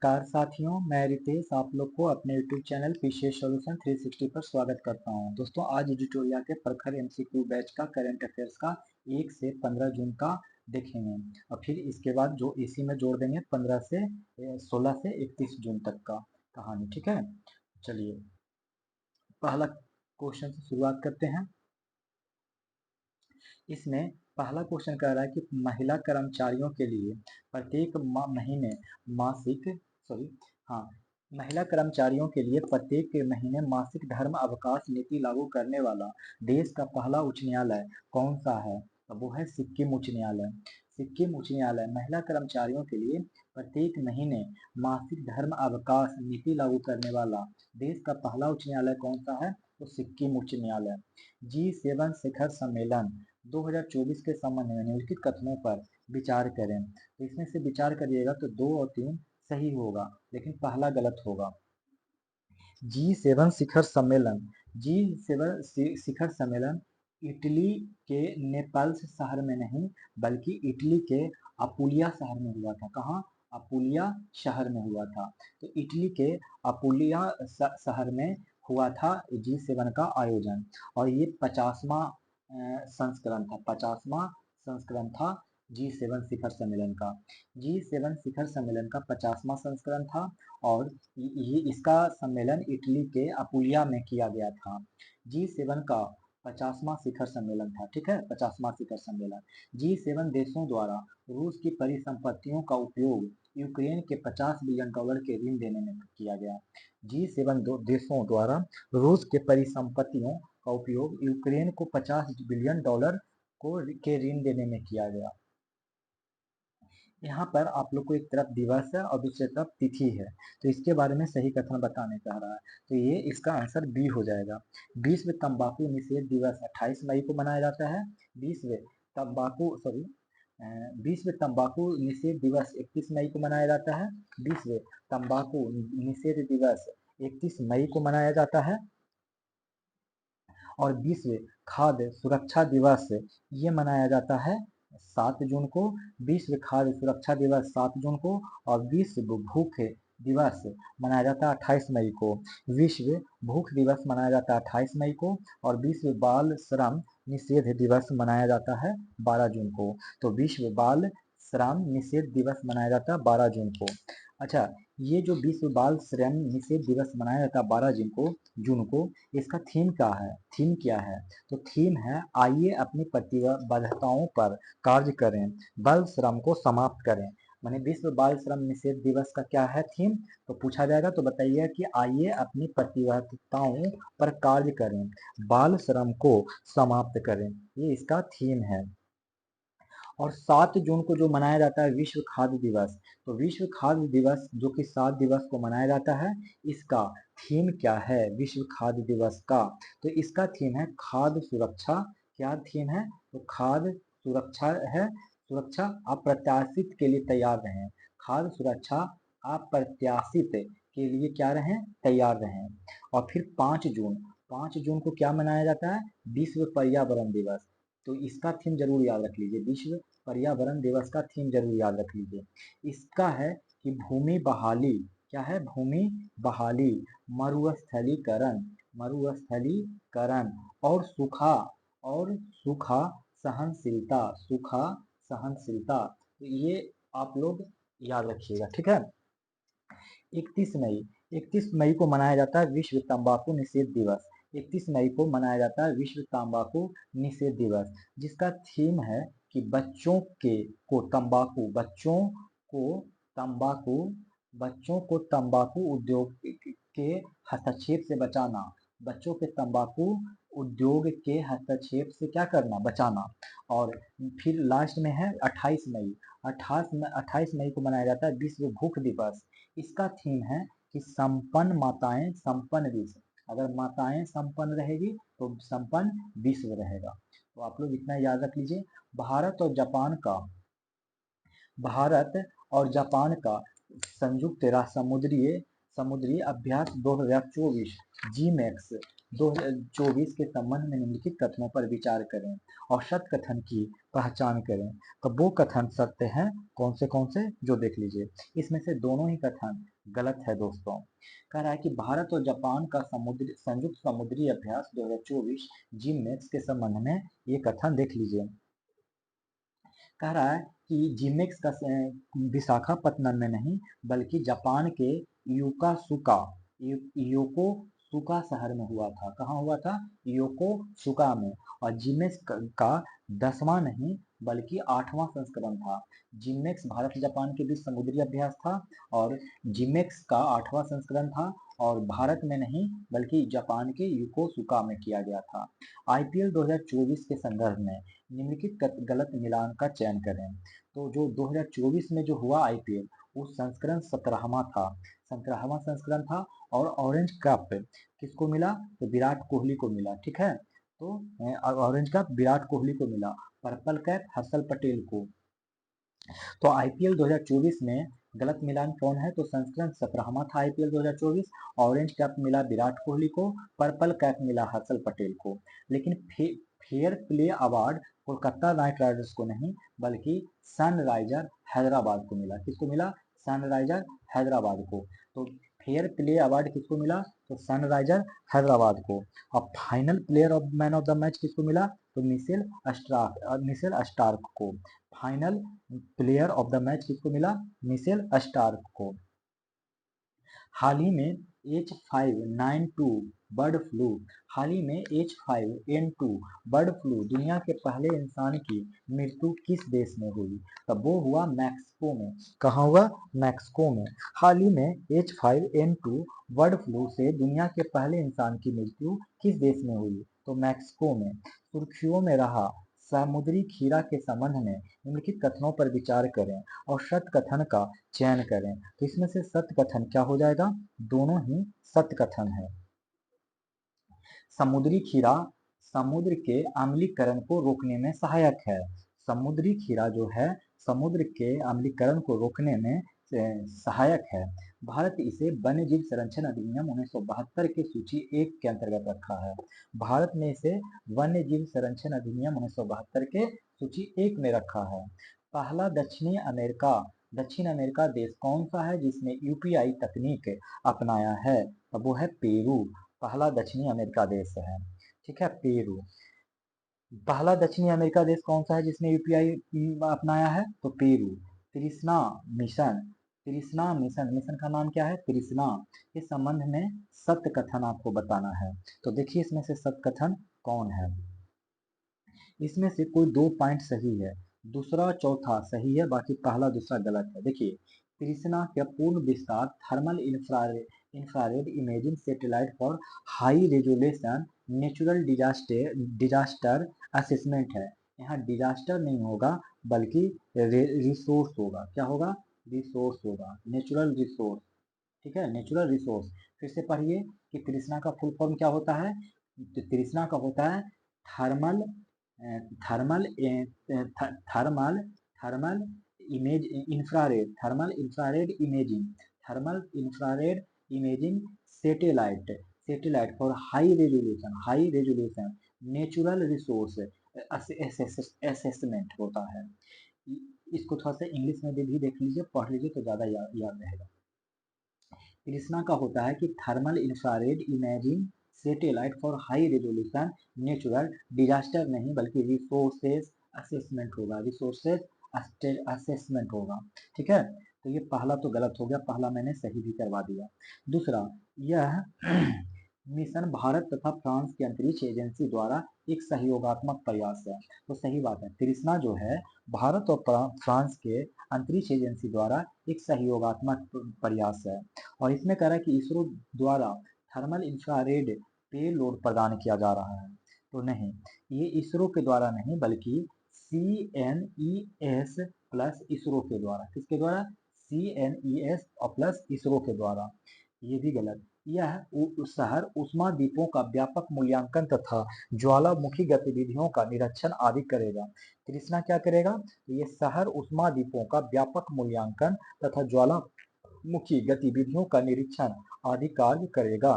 नमस्कार साथियों, मैं रितेश आप लोग को अपने YouTube चैनल पीसीएस सॉल्यूशन 360 पर स्वागत करता हूं। दोस्तों आज एडिटोरियल के प्रखर एमसीक्यू बैच का करंट अफेयर्स का 1 से 15 जून का देखेंगे और फिर इसके बाद जो इसी में जोड़ देंगे 16 से 31 जून तक का कहानी। ठीक है, चलिए पहला क्वेश्चन से शुरुआत करते हैं। इसमें पहला क्वेश्चन कह रहा है कि महिला कर्मचारियों के लिए प्रत्येक महीने मासिक महिला कर्मचारियों के लिए प्रत्येक महीने मासिक धर्म अवकाश नीति लागू करने वाला देश का पहला उच्च न्यायालय कौन सा है? तो वो है सिक्किम उच्च न्यायालय। सिक्किम उच्च न्यायालय महिला कर्मचारियों के लिए प्रत्येक महीने मासिक धर्म अवकाश नीति लागू करने वाला देश का पहला उच्च न्यायालय कौन सा है? तो सिक्किम उच्च न्यायालय। G7 शिखर सम्मेलन 2024 के संबंध में निम्नलिखित कथनों पर विचार करें। तो इसमें से विचार करिएगा तो 2 और 3 सही होगा, लेकिन पहला गलत होगा। G7 शिखर सम्मेलन, G7 शिखर सम्मेलन इटली के नेपल्स शहर में नहीं बल्कि इटली के अपुलिया शहर में हुआ था। कहाँ? अपुलिया शहर में हुआ था। तो इटली के अपुलिया शहर में हुआ था G7 का आयोजन और ये 50वां संस्करण था। 50वां संस्करण था G7 शिखर सम्मेलन का। G7 शिखर सम्मेलन का 50वां संस्करण था और ये इसका सम्मेलन इटली के अपुलिया में किया गया था। G7 का 50वां शिखर सम्मेलन था। ठीक है, 50वां शिखर सम्मेलन। G7 देशों द्वारा रूस की परिसंपत्तियों का उपयोग यूक्रेन के $50 बिलियन के ऋण देने में किया गया। G7 देशों द्वारा रूस के परिसंपत्तियों का उपयोग यूक्रेन को $50 बिलियन के ऋण देने में किया गया। यहाँ पर आप लोग को एक तरफ दिवस है और दूसरी तरफ तिथि है, तो इसके बारे में सही कथन बताने चाह रहा है। तो ये इसका आंसर बी हो जाएगा। विश्व तंबाकू निषेध दिवस 28 मई को मनाया जाता है। विश्व तंबाकू निषेध दिवस 31 मई को मनाया जाता है। विश्व तंबाकू निषेध दिवस 31 मई को मनाया जाता है और विश्व खाद्य सुरक्षा दिवस ये मनाया जाता है 7 जून को। विश्व खाद्य सुरक्षा दिवस 7 जून को और विश्व भूख दिवस मनाया जाता है 28 मई को। विश्व भूख दिवस मनाया जाता है 28 मई को और विश्व बाल श्रम निषेध दिवस मनाया जाता है 12 जून को। तो विश्व बाल श्रम निषेध दिवस मनाया जाता है 12 जून को। अच्छा, ये जो विश्व बाल श्रम निषेध दिवस मनाया जाता है 12 जून को, इसका थीम क्या है? तो थीम है आइए अपनी प्रतिबद्धताओं पर कार्य करें, बाल श्रम को समाप्त करें। माने विश्व बाल श्रम निषेध दिवस का क्या है थीम? तो पूछा जाएगा तो बताइए कि आइए अपनी प्रतिबद्धताओं पर कार्य करें, बाल श्रम को समाप्त करें, ये इसका थीम है। और 7 जून को जो मनाया जाता है विश्व खाद्य दिवस, तो विश्व खाद्य दिवस जो कि 7 दिवस को मनाया जाता है, इसका थीम क्या है विश्व खाद्य दिवस का? तो इसका थीम है खाद्य सुरक्षा। क्या थीम है? तो खाद्य सुरक्षा है। सुरक्षा अप्रत्याशित के लिए तैयार रहें। खाद्य सुरक्षा अप्रत्याशित के लिए क्या रहें? तैयार रहें। और फिर 5 जून को क्या मनाया जाता है? विश्व पर्यावरण दिवस। तो इसका थीम जरूर याद रख लीजिए, विश्व पर्यावरण दिवस का थीम जरूर याद रख लीजिए। इसका है कि भूमि बहाली। क्या है? भूमि बहाली, मरुस्थलीकरण और सूखा सहनशीलता। तो ये आप लोग याद रखिएगा। ठीक है। 31 मई को मनाया जाता है विश्व तंबाकू निषेध दिवस। 31 मई को मनाया जाता है विश्व तंबाकू निषेध दिवस, जिसका थीम है कि बच्चों को तंबाकू उद्योग के हस्तक्षेप से बचाना। बच्चों के तंबाकू उद्योग के हस्तक्षेप से क्या करना? बचाना। और फिर लास्ट में है 28 मई। 28 मई को मनाया जाता है विश्व भूख दिवस। इसका थीम है कि संपन्न माताएं संपन्न विश्व। अगर माताएं संपन्न रहेगी तो संपन्न विश्व रहेगा। तो आप लोग इतना याद रख लीजिए। भारत और जापान का संयुक्त राष्ट्र समुद्री अभ्यास 2024 GMAX 2024 के संबंध में निम्नलिखित कथनों पर विचार करें और सत्य कथन की पहचान करें। तो वो कथन सत्य हैं कौन से जो देख लीजिए। इसमें से दोनों ही कथन गलत है दोस्तों। कह रहा है कि भारत और जापान का संयुक्त समुद्री अभ्यास 2024 जिमनेक्स के संबंध में ये कथन देख लीजिए। कह रहा है कि जिमनेक्स का विशाखापत्तनम में नहीं बल्कि जापान के योकोसुका शहर में हुआ था। कहाँ हुआ था? योकोसुका में। और जिमनेक्स का 10वां नहीं बल्कि 8वां संस्करण था। जिमनेक्स भारत जापान के बीच समुद्री अभ्यास था और जिमनेक्स का 8वां संस्करण था और भारत में नहीं बल्कि जापान के योकोसुका में किया गया था। आईपीएल 2024 के संदर्भ में निम्नलिखित गलत मिलान का चयन करें। तो जो 2024 में जो हुआ आईपीएल वो संस्करण 17वां था, 17वां संस्करण था। और ऑरेंज कप किसको मिला? तो विराट कोहली को मिला। ठीक है, तो ऑरेंज कप विराट कोहली को मिला, पर्पल कैप हर्षल पटेल को। तो आईपीएल 2024 में गलत मिलान कौन है? तो संस्करण 17वां था आईपीएल 2024। ऑरेंज कैप मिला विराट कोहली को, पर्पल कैप मिला हर्षल पटेल को। लेकिन fair play award Kolkata night Riders को नहीं बल्कि सनराइजर हैदराबाद को मिला। किसको मिला? सनराइजर हैदराबाद को। तो फेयर प्ले अवार्ड किसको मिला? तो सनराइजर हैदराबाद को। अब final player of man of the match किसको मिला? तो मिशेल स्टार्क को। Final player of the match किसको मिला? मिशेल स्टार्क को। हाल ही में H5N2 बर्ड फ्लू हाल ही में H5N2 बर्ड फ्लू दुनिया के पहले इंसान की मृत्यु किस देश में हुई? तब वो हुआ मैक्सिको में। कहाँ हुआ? मैक्सिको में। हाल ही में H5N2 बर्ड फ्लू से दुनिया के पहले इंसान की मृत्यु किस देश में हुई? तो मैक्सिको में। सुर्खियों में रहा समुद्री खीरा के संबंध में निम्नलिखित कथनों पर विचार करें और सत्य कथन का चयन करें। तो इसमें से सत्य कथन क्या हो जाएगा? दोनों ही सत्य कथन है। समुद्री खीरा समुद्र के अम्लीकरण को रोकने में सहायक है। समुद्री खीरा जो है समुद्र के अम्लीकरण को रोकने में सहायक है। भारत इसे वन्य जीव संरक्षण अधिनियम 1972 के सूची 1 के अंतर्गत रखा है। भारत ने इसे वन्य जीव संरक्षण अधिनियम 1972 के सूची 1 में रखा है। पहला दक्षिण अमेरिका देश कौन सा है जिसने यूपीआई तकनीक अपनाया है? अब वो है पेरू। पहला दक्षिणी अमेरिका देश है। ठीक है, पेरू। पहला दक्षिणी अमेरिका देश कौन सा है जिसने यूपीआई अपनाया है? तो पेरू। तृष्णा मिशन का नाम क्या है? तृष्णा। इस संबंध में सत्य कथन आपको बताना है। तो देखिए इसमें से सत्य कथन कौन है। इसमें से कोई 2 पॉइंट सही है, दूसरा चौथा सही है, बाकी पहला दूसरा गलत है। देखिए तृष्णा का पूर्ण विस्तार thermal infrared imaging satellite for high resolution natural disaster assessment है। यहाँ डिजास्टर नहीं होगा बल्कि रिसोर्स होगा। क्या होगा? रिसोर्स होगा, नेचुरल रिसोर्स। ठीक है, नेचुरल रिसोर्स। फिर से पढ़िए कि तृष्णा का फुल फॉर्म क्या होता है? तो तृष्णा का होता है thermal thermal thermal thermal image thermal infrared imaging satellite for high resolution natural resource assessment होता है। इसको थोड़ा सा इंग्लिश में भी देख लीजिए, पढ़ लीजिए तो ज्यादा याद रहेगा। कृष्णा का होता है कि thermal infrared imaging satellite for high resolution natural disaster नहीं बल्कि रिसोर्सेज असेसमेंट होगा। ठीक है, तो ये पहला तो गलत हो गया, पहला मैंने सही भी करवा दिया। दूसरा, यह मिशन भारत तथा फ्रांस की अंतरिक्ष एजेंसी द्वारा एक सहयोगात्मक प्रयास है। तो सही बात है, तृष्णा जो है भारत और फ्रांस के अंतरिक्ष एजेंसी द्वारा एक सहयोगात्मक प्रयास है। और इसमें कह रहा है कि इसरो द्वारा थर्मल इंफ्रारेड पेलोड प्रदान किया जा रहा है। तो नहीं, ये इसरो के द्वारा नहीं बल्कि CNES प्लस इसरो के द्वारा। किसके द्वारा? CNES और प्लस इसरो के द्वारा। ये भी गलत। यह शहर उष्मा द्वीपों का व्यापक मूल्यांकन तथा ज्वालामुखी गतिविधियों का निरीक्षण आदि करेगा। कृष्णा क्या करेगा? ये शहर उष्मा द्वीपों का व्यापक मूल्यांकन तथा ज्वालामुखी गतिविधियों का निरीक्षण आदि कार्य करेगा।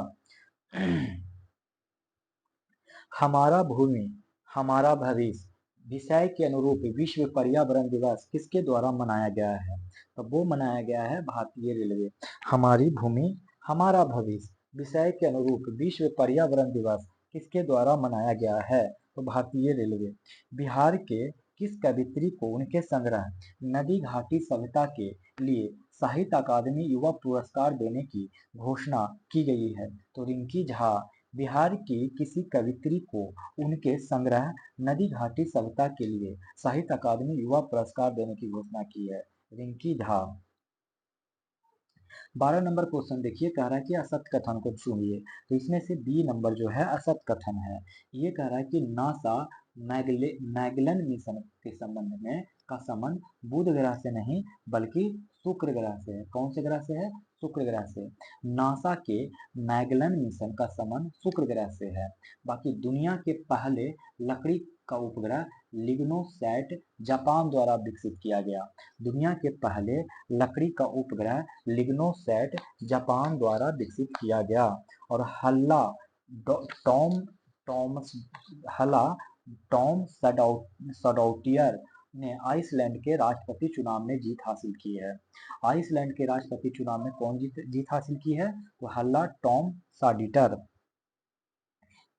हमारा भूमि हमारा भविष्य विषय के अनुरूप विश्व पर्यावरण दिवस किसके द्वारा मनाया गया है? तो वो मनाया गया है भारतीय रेलवे। हमारी भूमि हमारा भविष्य विषय के अनुरूप विश्व पर्यावरण दिवस किसके द्वारा मनाया गया है? तो भारतीय रेलवे। बिहार के किस कवियत्री को उनके संग्रह नदी घाटी सभ्यता के लिए साहित्य अकादमी युवा पुरस्कार देने की घोषणा की गई है? तो रिंकी झा। बिहार की किसी कवियत्री को उनके संग्रह नदी घाटी सभ्यता के लिए साहित्य अकादमी युवा पुरस्कार देने की घोषणा की है? रिंकी झा। 12 नंबर क्वेश्चन देखिए, कह रहा है कि असत्य कथन को चुनिए। तो इसमें से बी नंबर जो है असत्य कथन है। ये कह रहा है कि नासा मैगलन मिशन के संबंध में का संबंध बुध ग्रह से नहीं बल्कि शुक्र ग्रह से है। कौन से ग्रह से है? शुक्र ग्रह से। नासा के मैगलन मिशन का संबंध शुक्र ग्रह से है। बाकी दुनिया के पहले लकड़ी का उपग्रह लिग्नोसैट जापान द्वारा विकसित किया गया। दुनिया के पहले लकड़ी का उपग्रह लिग्नोसैट जापान द्वारा विकसित किया गया। और टॉम टॉमस हला टॉम सडौटियर ने आइसलैंड के राष्ट्रपति चुनाव में जीत हासिल की है। आइसलैंड के राष्ट्रपति चुनाव में कौन जीत हासिल की है? तो हल्ला टॉम साडिटर।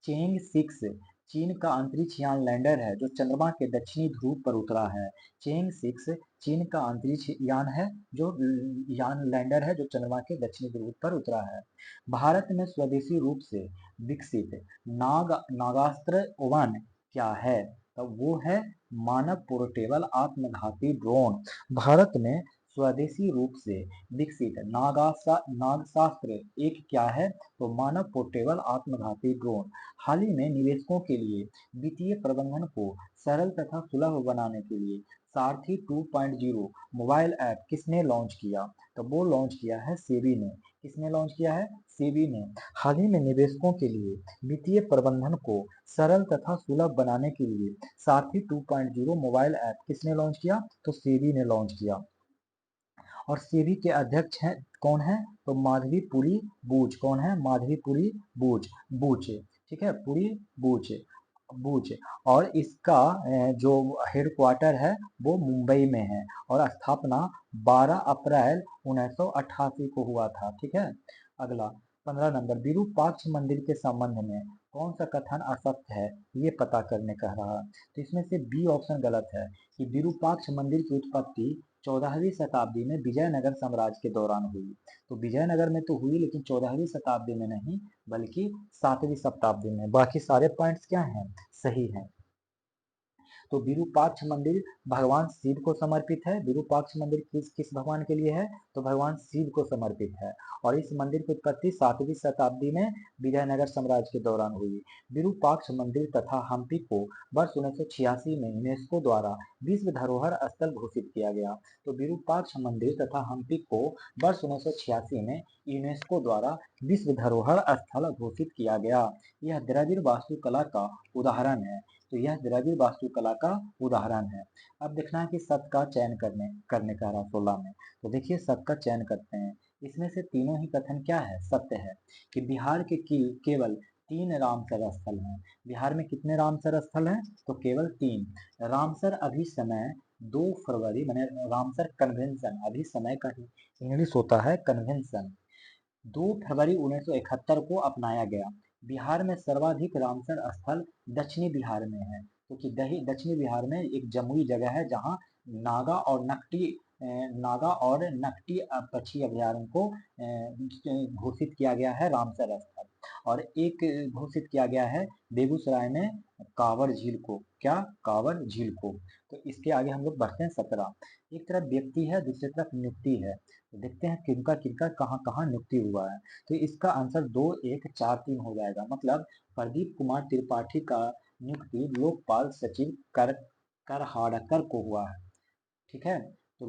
चेंग 6 चीन का अंतरिक्ष यान लैंडर है जो चंद्रमा के दक्षिणी ध्रुव पर उतरा है। चेंग 6 चीन का अंतरिक्ष यान है जो यान लैंडर है जो चंद्रमा के दक्षिणी ध्रुव पर उतरा है। भारत में स्वदेशी रूप से विकसित नागास्त्र वन क्या है? तो वो है मानव पोर्टेबल आत्मघाती ड्रोन। भारत में स्वदेशी रूप से विकसित नागास्त्र एक क्या है? तो मानव पोर्टेबल आत्मघाती ड्रोन। हाल ही में निवेशकों के लिए वित्तीय प्रबंधन को सरल तथा सुलभ बनाने के लिए सारथी 2.0 मोबाइल ऐप किसने लॉन्च किया? तो वो लॉन्च किया है सेबी ने। किसने लॉन्च किया है? सेबी ने। हाल ही में निवेशकों के लिए वित्तीय प्रबंधन को सरल तथा सुलभ बनाने के लिए सारथी 2.0 मोबाइल ऐप किसने लॉन्च किया? तो सेबी ने लॉन्च किया। और सेबी के अध्यक्ष हैं कौन है? तो माधवीपुरी बूच। कौन है? माधवीपुरी बूच। ठीक है, पुरी बूच। और इसका जो हेडक्वार्टर है वो मुंबई में है और स्थापना 12 अप्रैल 1988 को हुआ था। ठीक है। अगला 15 नंबर, विरूपाक्ष मंदिर के संबंध में कौन सा कथन असत्य है ये पता करने कह रहा है। तो इसमें से बी ऑप्शन गलत है कि विरूपाक्ष मंदिर की उत्पत्ति 14वीं शताब्दी में विजयनगर साम्राज्य के दौरान हुई। तो विजयनगर में तो हुई लेकिन 14वीं शताब्दी में नहीं बल्कि 7वीं शताब्दी में। बाकी सारे पॉइंट्स क्या हैं? सही हैं। तो विरूपाक्ष मंदिर भगवान शिव को समर्पित है। विरूपाक्ष मंदिर किस किस भगवान के लिए है? तो भगवान शिव को समर्पित है। और इस मंदिर की उत्पत्ति 7वीं शताब्दी में विजयनगर साम्राज्य के दौरान हुई। विरूपाक्ष मंदिर तथा हम्पी को वर्ष 1986 में यूनेस्को द्वारा विश्व धरोहर स्थल घोषित किया गया। तो विरूपाक्ष मंदिर तथा हम्पी को वर्ष 1986 में यूनेस्को द्वारा विश्व धरोहर स्थल घोषित किया गया। यह द्रविड़ वास्तुकला का उदाहरण है। तो यह द्रविड़ वास्तुकला का उदाहरण है। अब देखना है कि सत्य का चयन करने का रहा 16 में। तो देखिए सत्य का चयन करते हैं। इसमें से तीनों ही कथन क्या है? सत्य है। कि बिहार के केवल 3 रामसर स्थल हैं। बिहार में कितने रामसर स्थल हैं? तो केवल 3। रामसर अभी समय 2 फरवरी मैंने रामसर कन्वेंशन अभी समय का इंग्लिश होता है कन्वेंशन 2 फरवरी 1971 को अपनाया गया। बिहार में सर्वाधिक रामसर स्थल दक्षिणी बिहार में है क्योंकि दक्षिणी बिहार में एक जमुई जगह है जहां नागा और नकटी पक्षी अभयारण्य को घोषित किया गया है रामसर स्थल। और एक घोषित किया गया है बेगूसराय में कांवड़ झील को। क्या? कांवड़ झील को। तो इसके आगे हम लोग बढ़ते हैं 17। एक तरफ व्यक्ति है दूसरी तरफ नियुक्ति है। तो देखते हैं किनका किनका कहाँ कहाँ नियुक्ति हुआ है। तो इसका आंसर 2 1 4 3 हो जाएगा। मतलब प्रदीप कुमार त्रिपाठी का नियुक्ति लोकपाल सचिव करहाड़कर को हुआ है। ठीक है। तो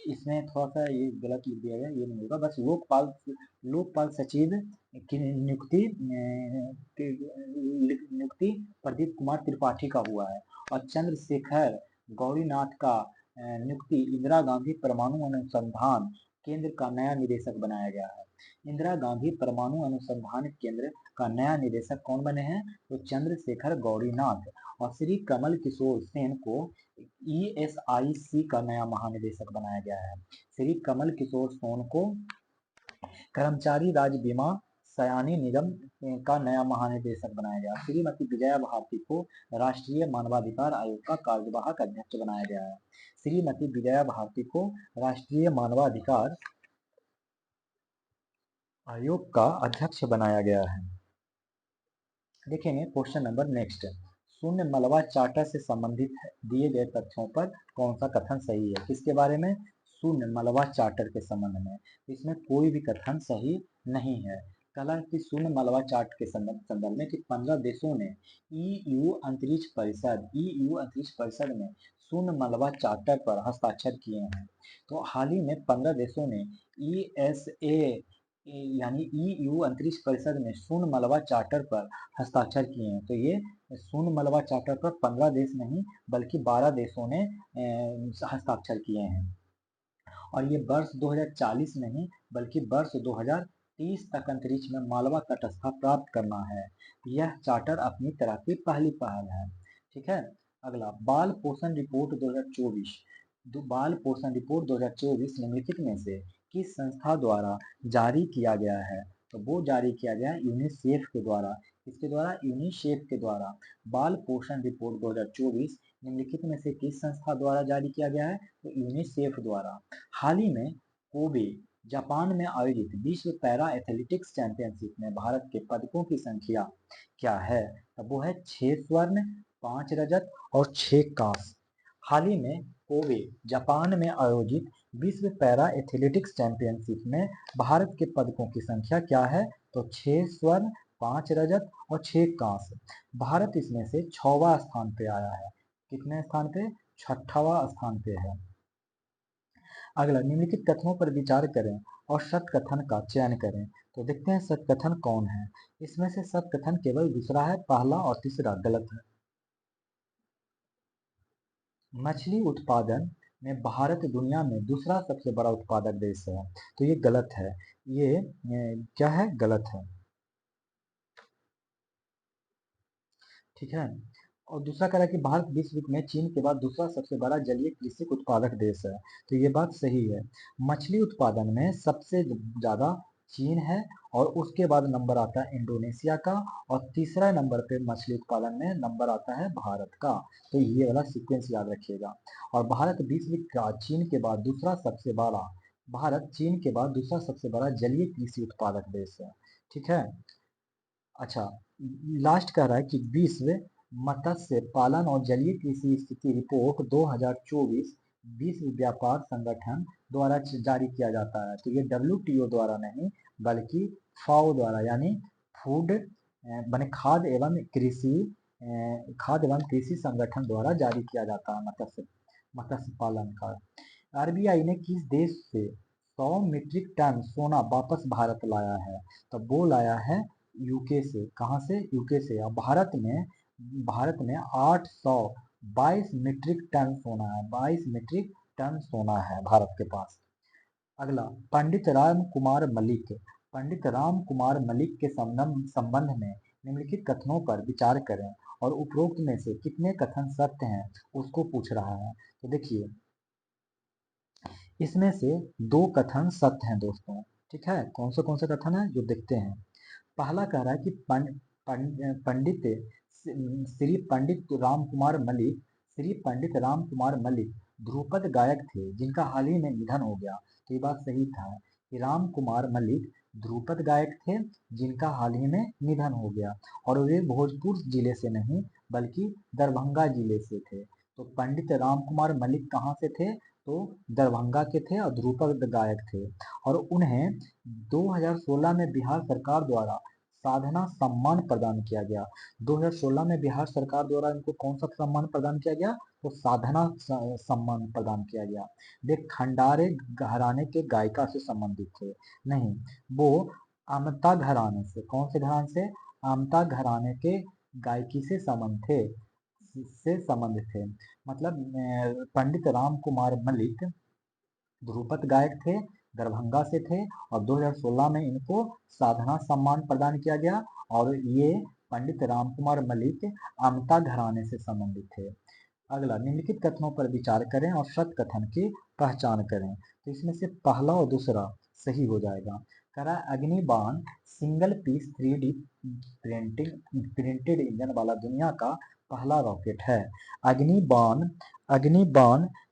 इसमें थोड़ा सा ये गलत लिख दिया गया, ये नहीं होगा। बस लोकपाल सचिव की नियुक्ति प्रदीप कुमार त्रिपाठी का हुआ है। और चंद्रशेखर गौरीनाथ का नियुक्ति इंदिरा गांधी परमाणु अनुसंधान केंद्र का नया निदेशक बनाया गया है। इंदिरा गांधी परमाणु अनुसंधान केंद्र का नया निदेशक कौन बने हैं? तो चंद्रशेखर गौरीनाथ। और श्री कमल किशोर सेन को ESIC का नया महानिदेशक बनाया गया है। श्री कमल किशोर सोन को कर्मचारी राज्य बीमा सयानी निगम का नया महानिदेशक बनाया गया। श्रीमती विजया भारती को राष्ट्रीय मानवाधिकार आयोग का कार्यवाहक अध्यक्ष बनाया गया है। श्रीमती विजया भारती को राष्ट्रीय मानवाधिकार आयोग का अध्यक्ष बनाया गया है। देखेंगे क्वेश्चन नंबर नेक्स्ट। शून्य मलबा चार्टर से संबंधित दिए गए तथ्यों पर कौन सा कथन सही है? किसके बारे में? शून्य मलबा चार्टर के संबंध में। इसमें कोई भी कथन सही नहीं है। कला की शून्य मलबा चार्ट के संदर्भ में कि 15 देशों ने EU अंतरिक्ष परिषद में शून्य मलबा चार्टर पर हस्ताक्षर किए हैं। तो हाल ही में 15 देशों ने ESA यानी EU अंतरिक्ष परिषद में शून्य मलबा चार्टर पर हस्ताक्षर किए हैं। तो ये शून्य मलबा चार्टर पर 15 देश नहीं बल्कि 12 देशों ने हस्ताक्षर किए हैं। और ये वर्ष 2040 नहीं बल्कि वर्ष 2030 तक अंतरिक्ष में मालवा तटस्थता प्राप्त करना है। यह चार्टर अपनी तरह की पहली पहल है। ठीक है। अगला, बाल पोषण रिपोर्ट 2024। बाल पोषण रिपोर्ट 2024 निम्नलिखित में से किस संस्था द्वारा जारी किया गया है? तो वो जारी किया गया यूनिसेफ के द्वारा। इसके द्वारा यूनिसेफ के द्वारा बाल पोषण रिपोर्ट 2024 निम्नलिखित में से किस संस्था द्वारा जारी किया गया है? तो यूनिसेफ द्वारा। हाल ही में कोबे जापान में आयोजित विश्व पैरा एथलेटिक्स चैंपियनशिप में भारत के पदकों की संख्या क्या है? तो वो है 6 स्वर्ण, 5 रजत और 6 कांस्य। हाल ही में कोबे जापान में आयोजित विश्व पैरा एथलेटिक्स चैंपियनशिप में भारत के पदकों की संख्या क्या है? तो 6 स्वर्ण, 5 रजत और 6 कांस्य। भारत इसमें से 6वां स्थान पे आया है। कितने स्थान पे? 6वां स्थान पे है। अगला, निम्नलिखित कथनों पर विचार करें और सत्य कथन का चयन करें। तो देखते हैं सत्य कथन कौन है। इसमें से सत्य कथन केवल दूसरा है, पहला और तीसरा गलत है। मछली उत्पादन में भारत दुनिया में दूसरा सबसे बड़ा उत्पादक देश है। तो ये गलत है। ये क्या है? गलत है। ठीक है। और दूसरा कह रहा है कि भारत विश्व में चीन के बाद दूसरा सबसे बड़ा जलीय कृषि उत्पादक देश है। तो ये बात सही है। मछली उत्पादन में सबसे ज्यादा चीन है और उसके बाद नंबर आता है इंडोनेशिया का और तीसरा नंबर पे मछली उत्पादन में नंबर आता है भारत का। तो ये वाला सीक्वेंस याद रखिएगा। और भारत विश्व का चीन के बाद दूसरा सबसे बड़ा भारत चीन के बाद दूसरा सबसे बड़ा जलीय कृषि उत्पादक देश है। ठीक है। अच्छा, लास्ट कह रहा है कि विश्व मत्स्य पालन और जलीय कृषि स्थिति रिपोर्ट 2024 विश्व व्यापार संगठन द्वारा जारी किया जाता है। तो ये WTO द्वारा नहीं बल्कि FAO द्वारा यानी फूड बने खाद्य एवं कृषि संगठन द्वारा जारी किया जाता है मत्स्य पालन का। RBI ने किस देश से 100 मीट्रिक टन सोना वापस भारत लाया है? तो वो लाया है यूके से। कहाँ से? यूके से। और भारत में 822 मीट्रिक टन सोना है। 22 मीट्रिक टन सोना है भारत के पास। अगला, पंडित राम कुमार मलिक के संबंध में निम्नलिखित कथनों पर विचार करें और उपरोक्त में से कितने कथन सत्य हैं उसको पूछ रहा है। तो देखिए, इसमें से 2 कथन सत्य हैं दोस्तों। ठीक है। कौन से कथन है जो देखते हैं। पहला कह रहा है कि पंडित श्री पंडित राम कुमार मलिक ध्रुपद गायक थे जिनका हाल ही में निधन हो गया। तो ये बात सही था कि राम कुमार मलिक ध्रुपद गायक थे जिनका हाल ही में निधन हो गया और वे भोजपुर जिले से नहीं बल्कि दरभंगा जिले से थे। तो पंडित राम कुमार मलिक कहाँ से थे? तो दरभंगा के थे और ध्रुपद गायक थे। और उन्हें 2016 में बिहार सरकार द्वारा साधना सम्मान प्रदान किया गया। 2016 में बिहार सरकार द्वारा इनको कौन सा सम्मान प्रदान किया गया? तो साधना सम्मान प्रदान किया गया। वे खंडारे घराने के गायिका से संबंधित थे नहीं, वो आमता घराने से। कौन से घराने से? आमता घराने के गायकी से संबंध थे। मतलब पंडित राम कुमार मलिक ध्रुपद गायक थे दरभंगा से थे और 2016 में इनको साधना सम्मान प्रदान किया गया और ये पंडित रामकुमार मलिक आमता घराने से संबंधित थे। अगला, निम्नलिखित कथनों पर विचार करें और सत्य कथन की पहचान करें। तो इसमें से पहला और दूसरा सही हो जाएगा। कह रहा है Agnibaan single piece 3D printed engine वाला दुनिया का पहला रॉकेट है। Agnibaan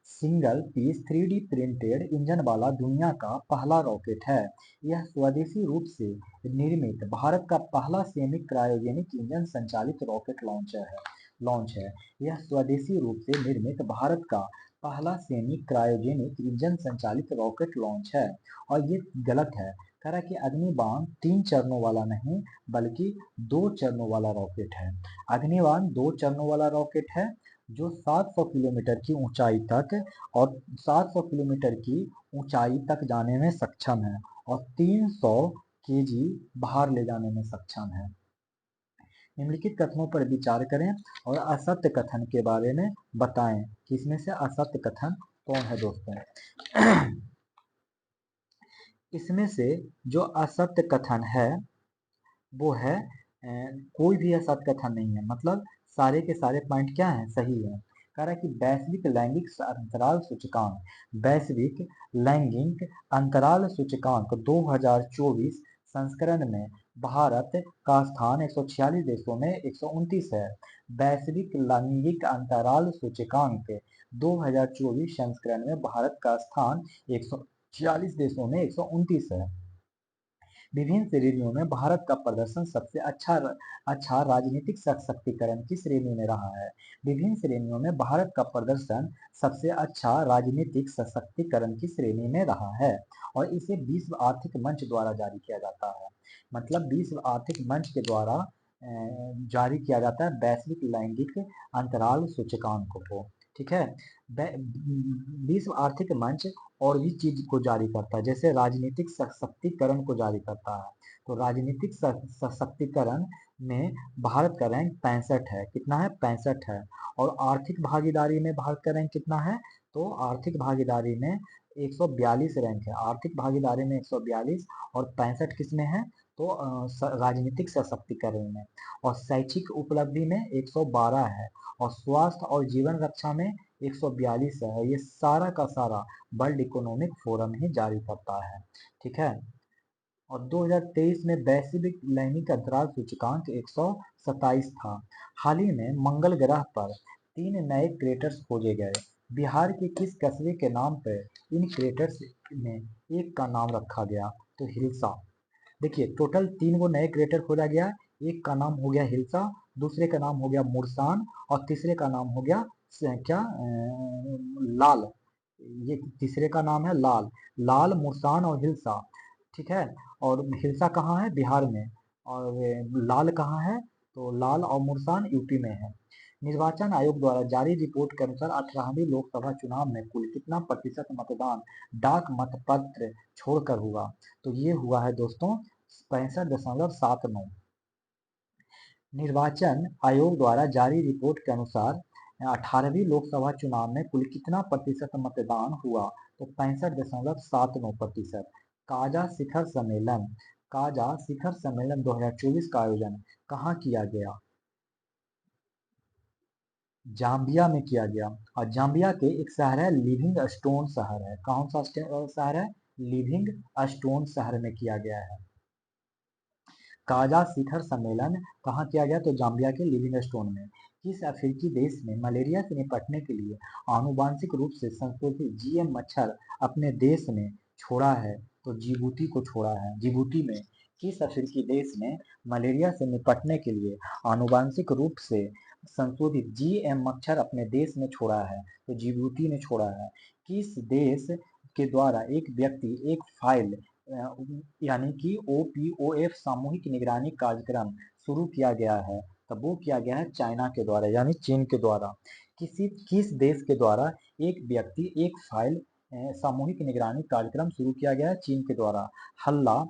single piece 3D printed engine वाला दुनिया का पहला रॉकेट है। यह स्वदेशी रूप से निर्मित भारत का पहला सेमी क्रायोजेनिक इंजन संचालित रॉकेट लॉन्च है। यह स्वदेशी रूप से निर्मित भारत का पहला सेमी क्रायोजेनिक इंजन संचालित रॉकेट लॉन्च है। और ये गलत है। कह रहा है कि अग्निबाण 3 चरणों वाला नहीं बल्कि 2 चरणों वाला रॉकेट है। अग्निबाण 2 चरणों वाला रॉकेट है जो 700 किलोमीटर की ऊंचाई तक और 700 किलोमीटर की ऊंचाई तक जाने में सक्षम है और 300 केजी भार ले जाने में सक्षम है। निम्नलिखित कथनों पर विचार करें और असत्य कथन के बारे में बताएं कि इसमें से असत्य कथन कौन है दोस्तों। इसमें से जो असत्य कथन है वो है कोई भी असत्य कथन नहीं है, मतलब सारे के सारे पॉइंट क्या है, सही है। कह रहा है कि वैश्विक लैंगिक अंतराल सूचकांक 2024 संस्करण में भारत का स्थान 146 देशों में 129 है। वैश्विक लैंगिक अंतराल सूचकांक 2024 संस्करण में भारत का स्थान 146 देशों में 129 है। विभिन्न श्रेणियों में भारत का प्रदर्शन सबसे अच्छा राजनीतिक सशक्तिकरण की श्रेणी में रहा है। विभिन्न श्रेणियों में भारत का प्रदर्शन सबसे अच्छा राजनीतिक सशक्तिकरण की श्रेणी में रहा है और इसे विश्व आर्थिक मंच द्वारा जारी किया जाता है। मतलब विश्व आर्थिक मंच के द्वारा जारी किया जाता है वैश्विक लैंगिक अंतराल सूचकांक को। ठीक है, विश्व आर्थिक मंच और भी चीज को जारी करता है, जैसे राजनीतिक सशक्तिकरण को जारी करता है। तो राजनीतिक सशक्तिकरण में भारत का रैंक 65 है। कितना है, 65 है। और आर्थिक भागीदारी में भारत का रैंक कितना है, तो आर्थिक भागीदारी में 142 रैंक है। आर्थिक भागीदारी में 142 और 65 किसमें है, तो राजनीतिक सशक्तिकरण में। और शैक्षिक उपलब्धि में 112 है और स्वास्थ्य और जीवन रक्षा में 142 है। ये सारा का सारा वर्ल्ड इकोनॉमिक फोरम ही जारी करता है। ठीक है, और 2023 में वैश्विक लैंगिक अंतराल सूचकांक 127 था। हाल ही में मंगल ग्रह पर 3 नए क्रेटर्स खोजे गए। बिहार के किस कस्बे के नाम पर इन क्रेटर्स में एक का नाम रखा गया, तो हिल्सा। देखिए टोटल 3 गो नए क्रेटर खोजा गया। एक का नाम हो गया हिल्सा, दूसरे का नाम हो गया मुरसान और तीसरे का नाम हो गया क्या लाल। ये तीसरे का नाम है लाल मुरसान और हिल्सा। ठीक है, और हिल्सा कहाँ है, बिहार में, और लाल कहाँ है, तो लाल और मुरसान यूपी में है। निर्वाचन आयोग द्वारा जारी रिपोर्ट के अनुसार 18वीं लोकसभा चुनाव में कुल कितना प्रतिशत मतदान डाक मतपत्र छोड़कर हुआ, तो ये हुआ है दोस्तों 65.79। निर्वाचन आयोग द्वारा जारी रिपोर्ट के अनुसार 18वीं लोकसभा चुनाव में कुल कितना प्रतिशत मतदान हुआ, तो 65.79%। काजा शिखर सम्मेलन 2024 का आयोजन कहाँ किया गया, जाम्बिया में किया गया। और जाम्बिया के एक शहर है लिविंग स्टोन शहर है। कौन सा शहर है, लिविंग स्टोन शहर में किया गया है। काजा शिखर सम्मेलन कहाँ किया गया, तो जाम्बिया के लिविंगस्टोन में। किस अफ्रीकी देश में मलेरिया से निपटने के लिए आनुवांशिक रूप से संशोधित जीएम मच्छर अपने देश में छोड़ा है, तो जिबूती को छोड़ा है। जिबूती में किस अफ्रीकी देश ने मलेरिया से निपटने के लिए आनुवांशिक रूप से संशोधित जीएम मच्छर अपने देश में छोड़ा है, तो जिबूती ने छोड़ा है। किस देश के द्वारा एक व्यक्ति एक फाइल यानी कि OPOF सामूहिक निगरानी कार्यक्रम शुरू किया गया है, तब वो किया गया है चाइना के द्वारा यानी चीन के द्वारा। किस देश के द्वारा एक व्यक्ति एक फाइल सामूहिक निगरानी कार्यक्रम शुरू किया गया है, चीन के द्वारा। हल्ला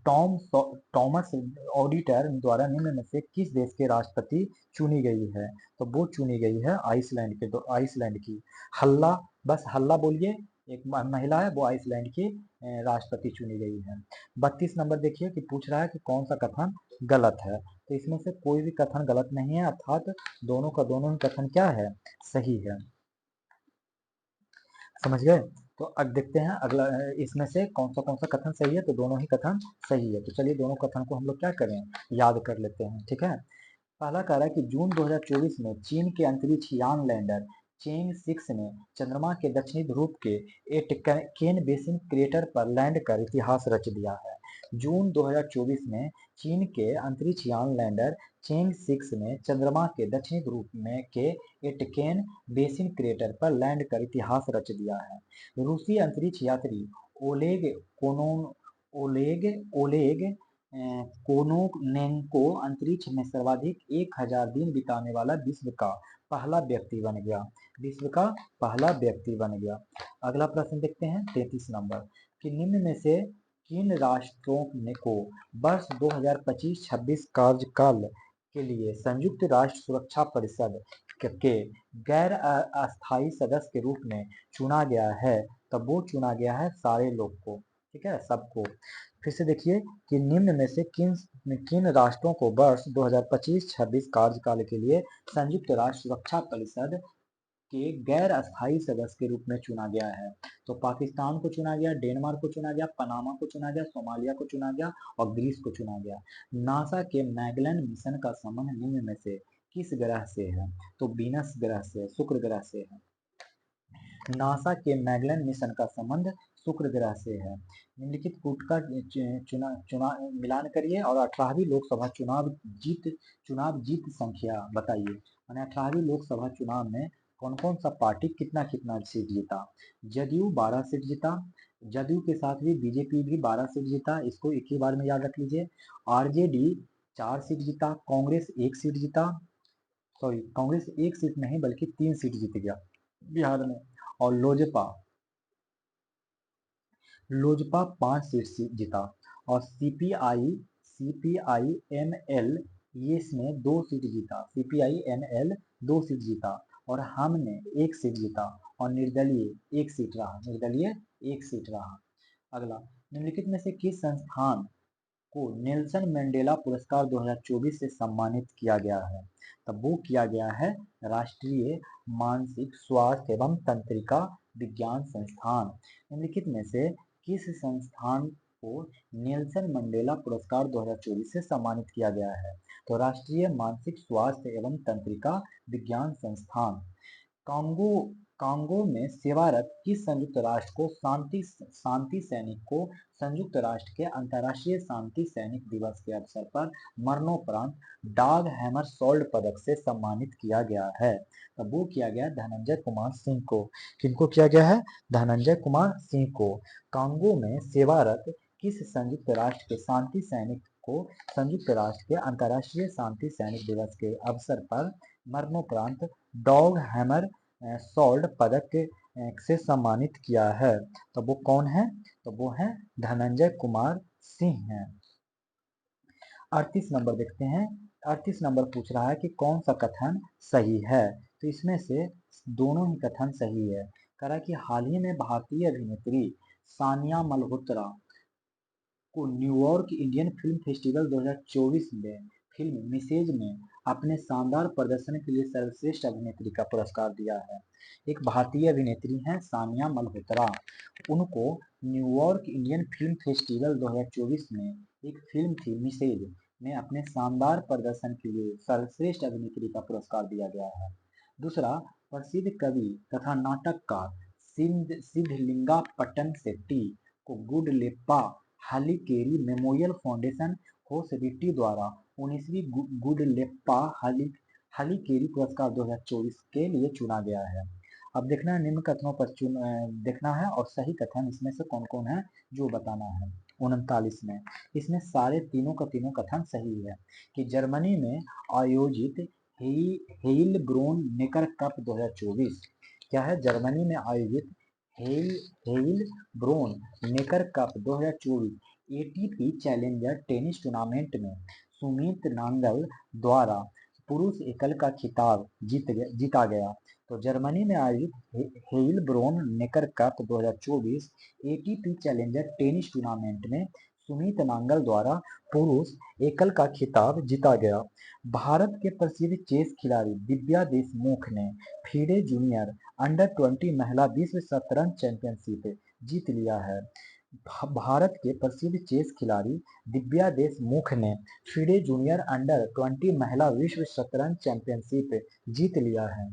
टॉमस ऑडिटर द्वारा निम्न में से किस देश के राष्ट्रपति चुनी गई है, तो वो चुनी गई है आइसलैंड की। हल्ला, बस हल्ला बोलिए, एक महिला है वो आइसलैंड की राष्ट्रपति चुनी गई है। 32 नंबर देखिए कि पूछ रहा है कि कौन सा कथन गलत है, तो इसमें से कोई भी कथन गलत नहीं है, अर्थात दोनों का दोनों ही कथन क्या है, सही है। समझ गए? तो अब देखते हैं अगला इसमें से कौन सा कथन सही है, तो दोनों ही कथन सही है। तो चलिए दोनों कथन को हम लोग क्या करें, याद कर लेते हैं, ठीक है। पहला कह रहा है कि जून 2024 में चीन के अंतरिक्ष यान लैंडर चेंग 6 ने चंद्रमा के दक्षिणी ध्रुव के एटकेन बेसिन क्रेटर पर लैंड कर इतिहास रच दिया है। जून 2024 में चीन के अंतरिक्ष यान लैंडर चेंग 6 ने चंद्रमा के दक्षिणी ध्रुव में के एटकेन बेसिन क्रेटर पर लैंड कर इतिहास रच दिया है। रूसी अंतरिक्ष यात्री ओलेग कोनोन ओलेग ओलेग कोनोनेंको अंतरिक्ष में सर्वाधिक 1000 दिन बिताने वाला विश्व का पहला व्यक्ति बन गया। विश्व का पहला व्यक्ति बन गया। अगला प्रश्न देखते हैं 33 नंबर कि निम्न में से किन राष्ट्रों को वर्ष 2025-26 कार्यकाल के लिए संयुक्त राष्ट्र सुरक्षा परिषद के गैर अस्थायी सदस्य के रूप में चुना गया है। तब वो चुना गया है सारे लोग को, ठीक है, सबको। फिर से देखिए कि निम्न में से किन किन राष्ट्रों को वर्ष 2025-26 कार्यकाल के लिए संयुक्त राष्ट्र सुरक्षा परिषद के गैर अस्थायी सदस्य के रूप में चुना गया है। तो पाकिस्तान को चुना गया, डेनमार्क को चुना गया, पनामा को चुना गया, सोमालिया को चुना गया और ग्रीस को चुना गया। नासा के मैगेलन मिशन का संबंध निम्न में से किस ग्रह से है, तो वीनस ग्रह से, शुक्र ग्रह से है। नासा के मैगेलन मिशन का संबंध शुक्र ग्रह से है। निम्नलिखित कूट का चुना मिलान करिए और 18वीं लोकसभा चुनाव जीत संख्या बताइए। मैंने 18वीं लोकसभा चुनाव में कौन कौन सा पार्टी कितना कितना सीट जीता। जदयू 12 सीट जीता, जदयू के साथ भी बीजेपी भी 12 सीट जीता, इसको एक ही बार में याद रख लीजिए। आरजेडी 4 सीट जीता, कांग्रेस 1 सीट जीता, सॉरी कांग्रेस 1 सीट नहीं बल्कि 3 सीट जीत गया बिहार में। और लोजपा लोजपा 5 सीट जीता। और सीपीआई एमएल ये इसमें 2 सीट जीता, सीपीआई एमएल 2 सीट जीता। और हमने 1 सीट जीता और निर्दलीय 1 सीट रहा, निर्दलीय 1 सीट रहा। अगला, निम्नलिखित में से किस संस्थान को नेल्सन मंडेला पुरस्कार 2024 से सम्मानित किया गया है। तब वो किया गया है राष्ट्रीय मानसिक स्वास्थ्य एवं तंत्रिका विज्ञान संस्थान। निम्नलिखित में से किस संस्थान को नेल्सन मंडेला पुरस्कार 2024 से सम्मानित किया गया है, तो राष्ट्रीय मानसिक स्वास्थ्य एवं तंत्रिका विज्ञान संस्थान। कांगो कांगो में सेवारत किस संयुक्त राष्ट्र को शांति सैनिक को संयुक्त राष्ट्र के अंतर्राष्ट्रीय शांति सैनिक दिवस के अवसर पर मरणोपरांत डाग हैमर सोल्ड पदक से सम्मानित किया गया है। तब वो किया गया धनंजय कुमार सिंह को। किनको किया गया है, धनंजय कुमार सिंह को। कांगो में सेवारत किस संयुक्त राष्ट्र के शांति सैनिक को संयुक्त राष्ट्र के अंतर्राष्ट्रीय शांति सैनिक दिवस के अवसर पर मरणोपरांत डॉग हैमर सोल्ड पदक से सम्मानित किया है। तो वो कौन है, तो वो है धनंजय कुमार सिंह है। 38 नंबर देखते हैं। 38 नंबर पूछ रहा है कि कौन सा कथन सही है, तो इसमें से दोनों ही कथन सही है। कह रहा है कि हाल ही में भारतीय अभिनेत्री सानिया मल्होत्रा को न्यूयॉर्क इंडियन फिल्म फेस्टिवल 2024 में फिल्म मिसेज में अपने शानदार प्रदर्शन के लिए सर्वश्रेष्ठ अभिनेत्री का पुरस्कार दिया है। एक भारतीय अभिनेत्री हैं सानिया मल्होत्रा, उनको न्यूयॉर्क इंडियन फिल्म फेस्टिवल 2024 में एक फिल्म थी मिसेज में अपने शानदार प्रदर्शन के लिए सर्वश्रेष्ठ अभिनेत्री का पुरस्कार दिया गया है। दूसरा, प्रसिद्ध कवि तथा नाटककार सिद्धलिंगा पट्टन शेट्टी को गुडलेप्पा हलीकेरी मेमोरियल फाउंडेशन होसरिट्टी द्वारा 19वीं गुडलेप्पा हलीकेरी पुरस्कार 2024 के लिए चुना गया है। अब देखना है निम्न कथनों पर देखना है और सही कथन इसमें से कौन कौन है जो बताना है। 39 में इसमें सारे तीनों का तीनों कथन सही है कि जर्मनी में आयोजित हेइलब्रोन नेकर कप 2024 क्या है, जर्मनी में आयोजित Heilbronn Neckar cup 2024 ATP challenger tennis tournament में सुमीत नांगल द्वारा पुरुष एकल का खिताब जीता गया। तो जर्मनी में आयोजित Heilbronn Neckar cup 2024 ATP challenger tennis tournament में सुमीत नांगल द्वारा पुरुष एकल का खिताब जीता गया। भारत के प्रसिद्ध चेस खिलाड़ी दिव्या देशमुख ने फीडे जूनियर अंडर 20 महिला विश्व शतरंज चैंपियनशिप जीत लिया है। भारत के प्रसिद्ध चेस खिलाड़ी दिव्या देशमुख ने फीडे जूनियर अंडर 20 महिला विश्व शतरंज चैंपियनशिप जीत लिया है।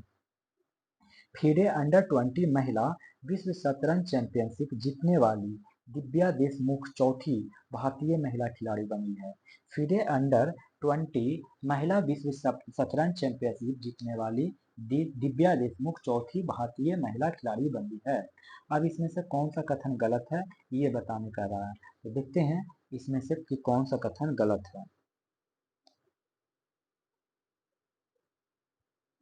फीडे अंडर 20 महिला विश्व शतरंज चैंपियनशिप जीतने वाली दिव्या देशमुख चौथी भारतीय महिला खिलाड़ी बनी है। फीडे अंडर 20 महिला विश्व शतरंज चैंपियनशिप जीतने वाली दिव्या देशमुख चौथी भारतीय महिला खिलाड़ी बनी है। अब इसमें से कौन सा कथन गलत है ये बताने का रहा है, तो देखते हैं इसमें से कि कौन सा कथन गलत है।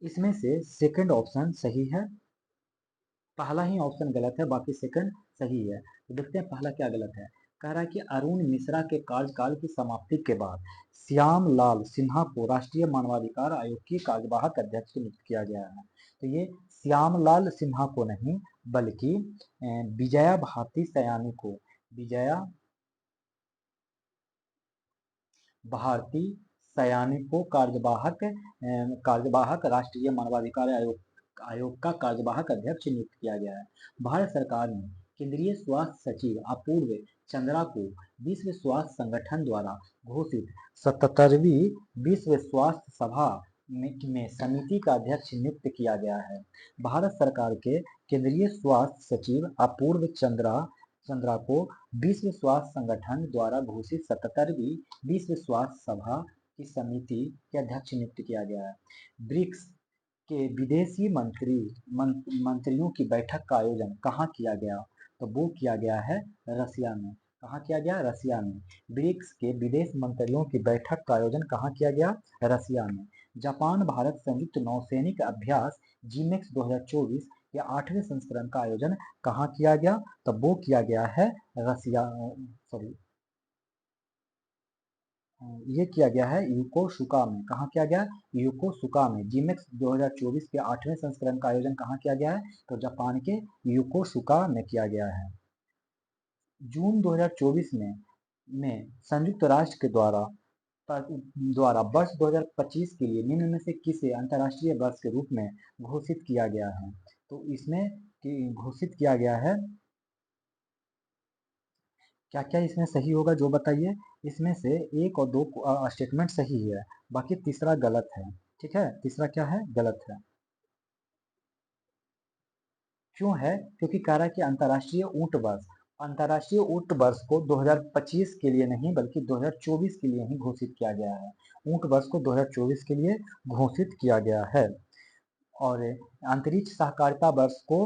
इसमें से सेकंड ऑप्शन सही है, पहला ही ऑप्शन गलत है, बाकी सेकंड सही है। तो देखते हैं पहला क्या गलत है। कह रहा है कि अरुण मिश्रा के कार्यकाल की समाप्ति के बाद श्याम लाल सिन्हा को राष्ट्रीय मानवाधिकार आयोग की कार्यवाहक अध्यक्ष नियुक्त किया गया है। तो ये श्यामलाल सिन्हा को नहीं बल्कि विजया भारती सयानी को, विजया भारती सयानी को कार्यवाहक राष्ट्रीय मानवाधिकार आयोग का कार्यवाहक अध्यक्ष नियुक्त किया गया है। भारत सरकार ने केंद्रीय स्वास्थ्य सचिव अपूर्व चंद्रा को विश्व स्वास्थ्य संगठन द्वारा घोषित 77वीं विश्व स्वास्थ्य सभा में समिति का अध्यक्ष नियुक्त किया गया है। भारत सरकार के केंद्रीय स्वास्थ्य सचिव अपूर्व चंद्रा को विश्व स्वास्थ्य संगठन द्वारा घोषित 77वीं विश्व स्वास्थ्य सभा की समिति के अध्यक्ष नियुक्त किया गया है। ब्रिक्स के विदेशी मंत्रियों की बैठक का आयोजन कहाँ किया गया, तो वो किया गया है रसिया में। कहाँ किया गया? रसिया में। ब्रिक्स के विदेश मंत्रियों की बैठक का आयोजन कहाँ किया गया? रसिया में। जापान भारत संयुक्त नौसैनिक अभ्यास जीमेक्स 2024 के 8वें संस्करण का आयोजन कहाँ किया गया, तो वो किया गया है रसिया, सॉरी ये किया गया है योकोसुका में। कहाँ किया गया? योकोसुका में। जीमेक्स 2024 के 8वें संस्करण का आयोजन कहाँ किया गया है, तो जापान के योकोसुका में किया गया है। जून 2024 में संयुक्त राष्ट्र के द्वारा वर्ष 2025 के लिए निम्न में से किसे अंतर्राष्ट्रीय वर्ष के रूप में घोषित किया गया है, तो इसमें घोषित किया गया है, क्या क्या इसमें सही होगा जो बताइए। इसमें से 1 और 2 स्टेटमेंट सही है, बाकी तीसरा गलत है। ठीक है, तीसरा क्या है? गलत है। क्यों है? क्योंकि कह रहा है कि अंतर्राष्ट्रीय ऊंट वर्ष को 2025 के लिए नहीं बल्कि 2024 के लिए ही घोषित किया गया है। ऊंट वर्ष को 2024 के लिए घोषित किया गया है और अंतरिक्ष सहकारिता वर्ष को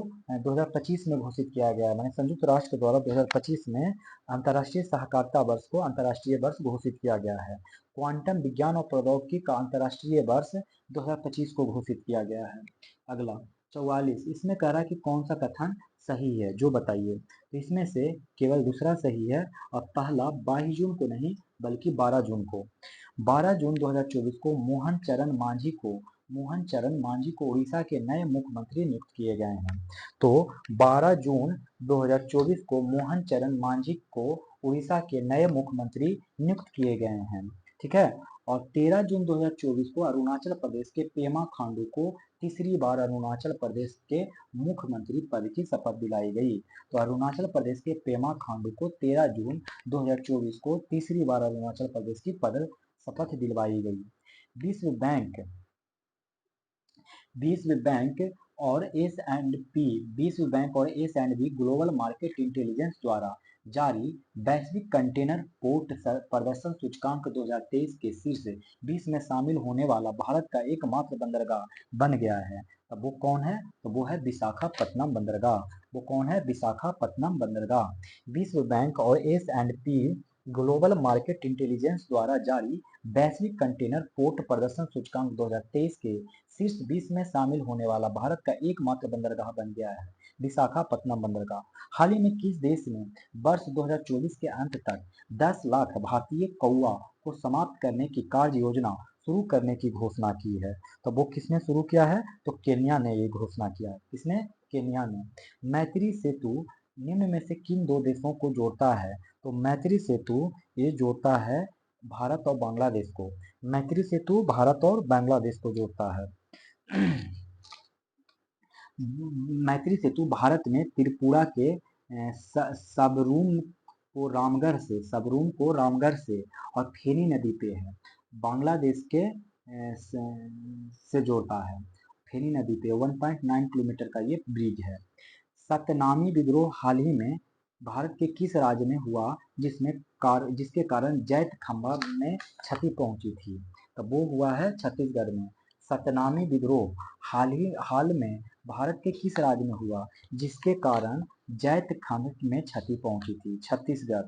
2025 में घोषित किया गया है। मैंने संयुक्त राष्ट्र के द्वारा 2025 में अंतर्राष्ट्रीय सहकारिता वर्ष को अंतर्राष्ट्रीय वर्ष घोषित किया गया है। क्वांटम विज्ञान और प्रौद्योगिकी का अंतर्राष्ट्रीय वर्ष 2025 को घोषित किया गया है। अगला 44, इसमें कह रहा है कि कौन सा कथन सही है जो बताइए। तो इसमें से केवल दूसरा सही है और पहला 22 जून को नहीं बल्कि 12 जून को। 12 जून 2024 को मोहन चरण मांझी को उड़ीसा के नए मुख्यमंत्री नियुक्त किए गए हैं। तो 12 जून 2024 को मोहन चरण मांझी को उड़ीसा के नए मुख्यमंत्री नियुक्त किए गए हैं। ठीक है, और 13 जून 2024 को अरुणाचल प्रदेश के पेमा खांडू को तीसरी बार अरुणाचल प्रदेश के मुख्यमंत्री पद की शपथ दिलाई गई। तो अरुणाचल प्रदेश के पेमा खांडू को 13 जून 2024 को तीसरी बार अरुणाचल प्रदेश की पद शपथ दिलवाई गई। विश्व बैंक और S and P global market intelligence द्वारा जारी वैश्विक कंटेनर पोर्ट प्रदर्शन सूचकांक 2023 के शीर्ष 20 में शामिल होने वाला भारत का एकमात्र बंदरगाह बन गया है। अब वो कौन है? तो वो है विशाखापत्तनम बंदरगाह। वो कौन है? विशाखापत्तनम बंदरगाह। विश्व बैंक और S and P global market intelligence द्वारा जारी वैश्विक कंटेनर पोर्ट प्रदर्शन सूचकांक 2023 के शीर्ष 20 में शामिल होने वाला भारत का एकमात्र बंदरगाह बन गया है विशाखापत्तनम बंदरगाह। हाल ही में किस देश ने वर्ष 2024 के अंत तक 10 लाख भारतीय कौवा को समाप्त करने की कार्य योजना शुरू करने की घोषणा की है। तो वो किसने शुरू किया है? तो केन्या ने ये घोषणा किया है। किसने? केन्या ने। मैत्री सेतु निम्न में से किन दो देशों को जोड़ता है? तो मैत्री सेतु ये जोड़ता है भारत और बांग्लादेश को। मैत्री सेतु भारत और बांग्लादेश को जोड़ता है। मैत्री सेतु भारत में त्रिपुरा के सबरूम को रामगढ़ से और फेनी नदी पे है। बांग्लादेश के से जोड़ता है। फेनी नदी पे 1.9 किलोमीटर का ये ब्रिज है। सतनामी विद्रोह हाल ही में भारत के किस राज्य में हुआ जिसके कारण जैत खंबा में क्षति पहुंची थी? तो वो हुआ है छत्तीसगढ़ में। सतनामी विद्रोह हाल में भारत के किस राज्य में हुआ जिसके कारण जैत खंड में क्षति पहुंची थी? छत्तीसगढ़।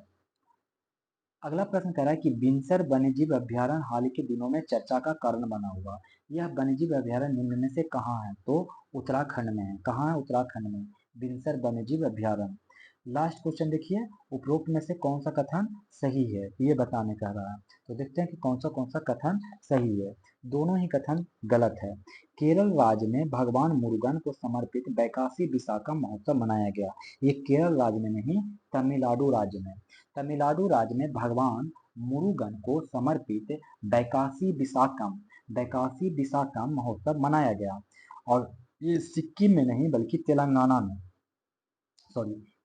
अगला प्रश्न कह रहा है कि बिनसर वन्यजीव अभ्यारण्य हाल के दिनों में चर्चा का कारण बना हुआ। यह वन्यजीव अभ्यारण्य निम्न में से कहाँ है? तो उत्तराखंड में है। कहाँ है? उत्तराखंड में बिनसर वन्यजीव अभ्यारण्य। लास्ट क्वेश्चन देखिए, उपरोक्त में से कौन सा कथन सही है ये बताने कह रहा है। तो देखते हैं कि कौन सा कथन सही है। दोनों ही कथन गलत है। केरल राज्य में भगवान मुरुगन को समर्पित बैकासी विशाखा महोत्सव मनाया गया। ये केरल राज्य में नहीं, तमिलनाडु राज्य में। तमिलनाडु राज्य में भगवान मुरुगन को समर्पित बैकासी विशाखम महोत्सव मनाया गया। और ये सिक्किम में नहीं बल्कि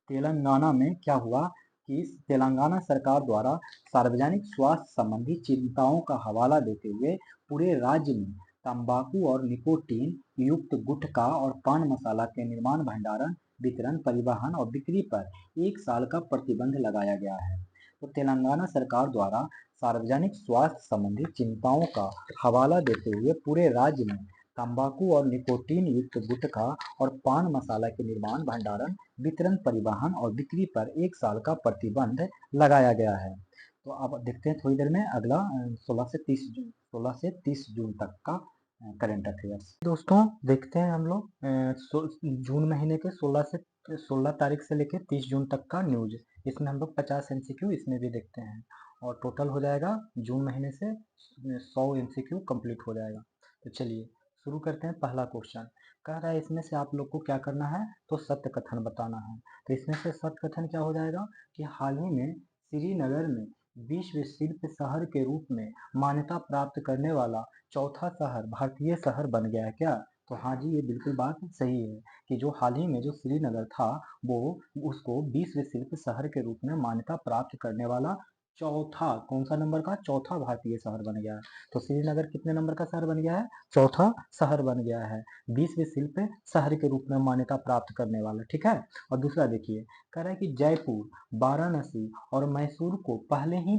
तेलंगाना में क्या हुआ कि तेलंगाना सरकार द्वारा सार्वजनिक स्वास्थ्य संबंधी चिंताओं का हवाला देते हुए पूरे राज्य में तंबाकू और निकोटीन युक्त गुटखा और पान मसाला के निर्माण, भंडारण, वितरण, परिवहन और बिक्री पर 1 साल का प्रतिबंध लगाया गया है। तो तेलंगाना सरकार द्वारा सार्वजनिक स्वास्थ्य संबंधी चिंताओं का हवाला देते हुए पूरे राज्य में तंबाकू और निकोटीन युक्त गुटखा और पान मसाला के निर्माण, भंडारण, वितरण, परिवहन और बिक्री पर 1 साल का प्रतिबंध लगाया गया है। तो अब देखते हैं थोड़ी देर में अगला 16 से 30 जून तक का करंट अफेयर्स। दोस्तों देखते हैं हम लोग जून महीने के 16 तारीख से लेकर 30 जून तक का न्यूज। इसमें हम लोग 50 एमसीक्यू इसमें भी देखते हैं और टोटल हो जाएगा जून महीने से 100 एमसीक्यू कंप्लीट हो जाएगा। तो चलिए शुरू करते हैं। पहला क्वेश्चन कह रहा है इसमें से आप लोग को क्या करना है? तो सत्य कथन बताना है। तो इसमें से सत्य कथन क्या हो जाएगा कि हाल ही में श्रीनगर में विश्व शिल्प शहर के रूप में मान्यता प्राप्त करने वाला चौथा शहर भारतीय शहर बन गया है क्या? तो हाँ जी, ये बिल्कुल बात सही है कि जो हाल ही में जो श्रीनगर था वो उसको विश्व शिल्प शहर के रूप में मान्यता प्राप्त करने वाला चौथा, कौन सा नंबर का? चौथा भारतीय शहर बन गया है। तो श्रीनगर कितने नंबर का शहर बन गया है? चौथा शहर बन गया है विश्व शिल्प शहर के रूप में मान्यता प्राप्त करने वाला। ठीक है। और दूसरा देखिए, कह रहा है कि जयपुर, वाराणसी और मैसूर को पहले ही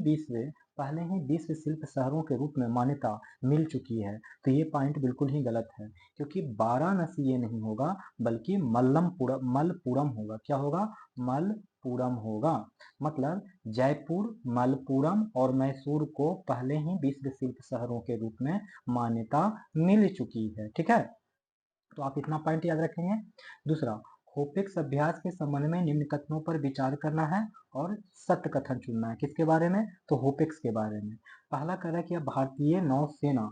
विश्व शिल्प शहरों के रूप में मान्यता मिल चुकी है। तो ये पॉइंट बिल्कुल ही गलत है क्योंकि वाराणसी ये नहीं होगा बल्कि मलपुरम होगा। क्या होगा? मलपुरम होगा। मतलब जयपुर, मलपुरम और मैसूर को पहले ही विश्व शिल्प शहरों के रूप में मान्यता मिल चुकी है। ठीक है, तो आप इतना पॉइंट याद रखेंगे। दूसरा, होपिक्स अभ्यास के संबंध में निम्न कथनों पर विचार करना है और सत्य कथन चुनना है। किसके बारे में? तो होपिक्स के बारे में। पहला कह रहा है कि भारतीय नौसेना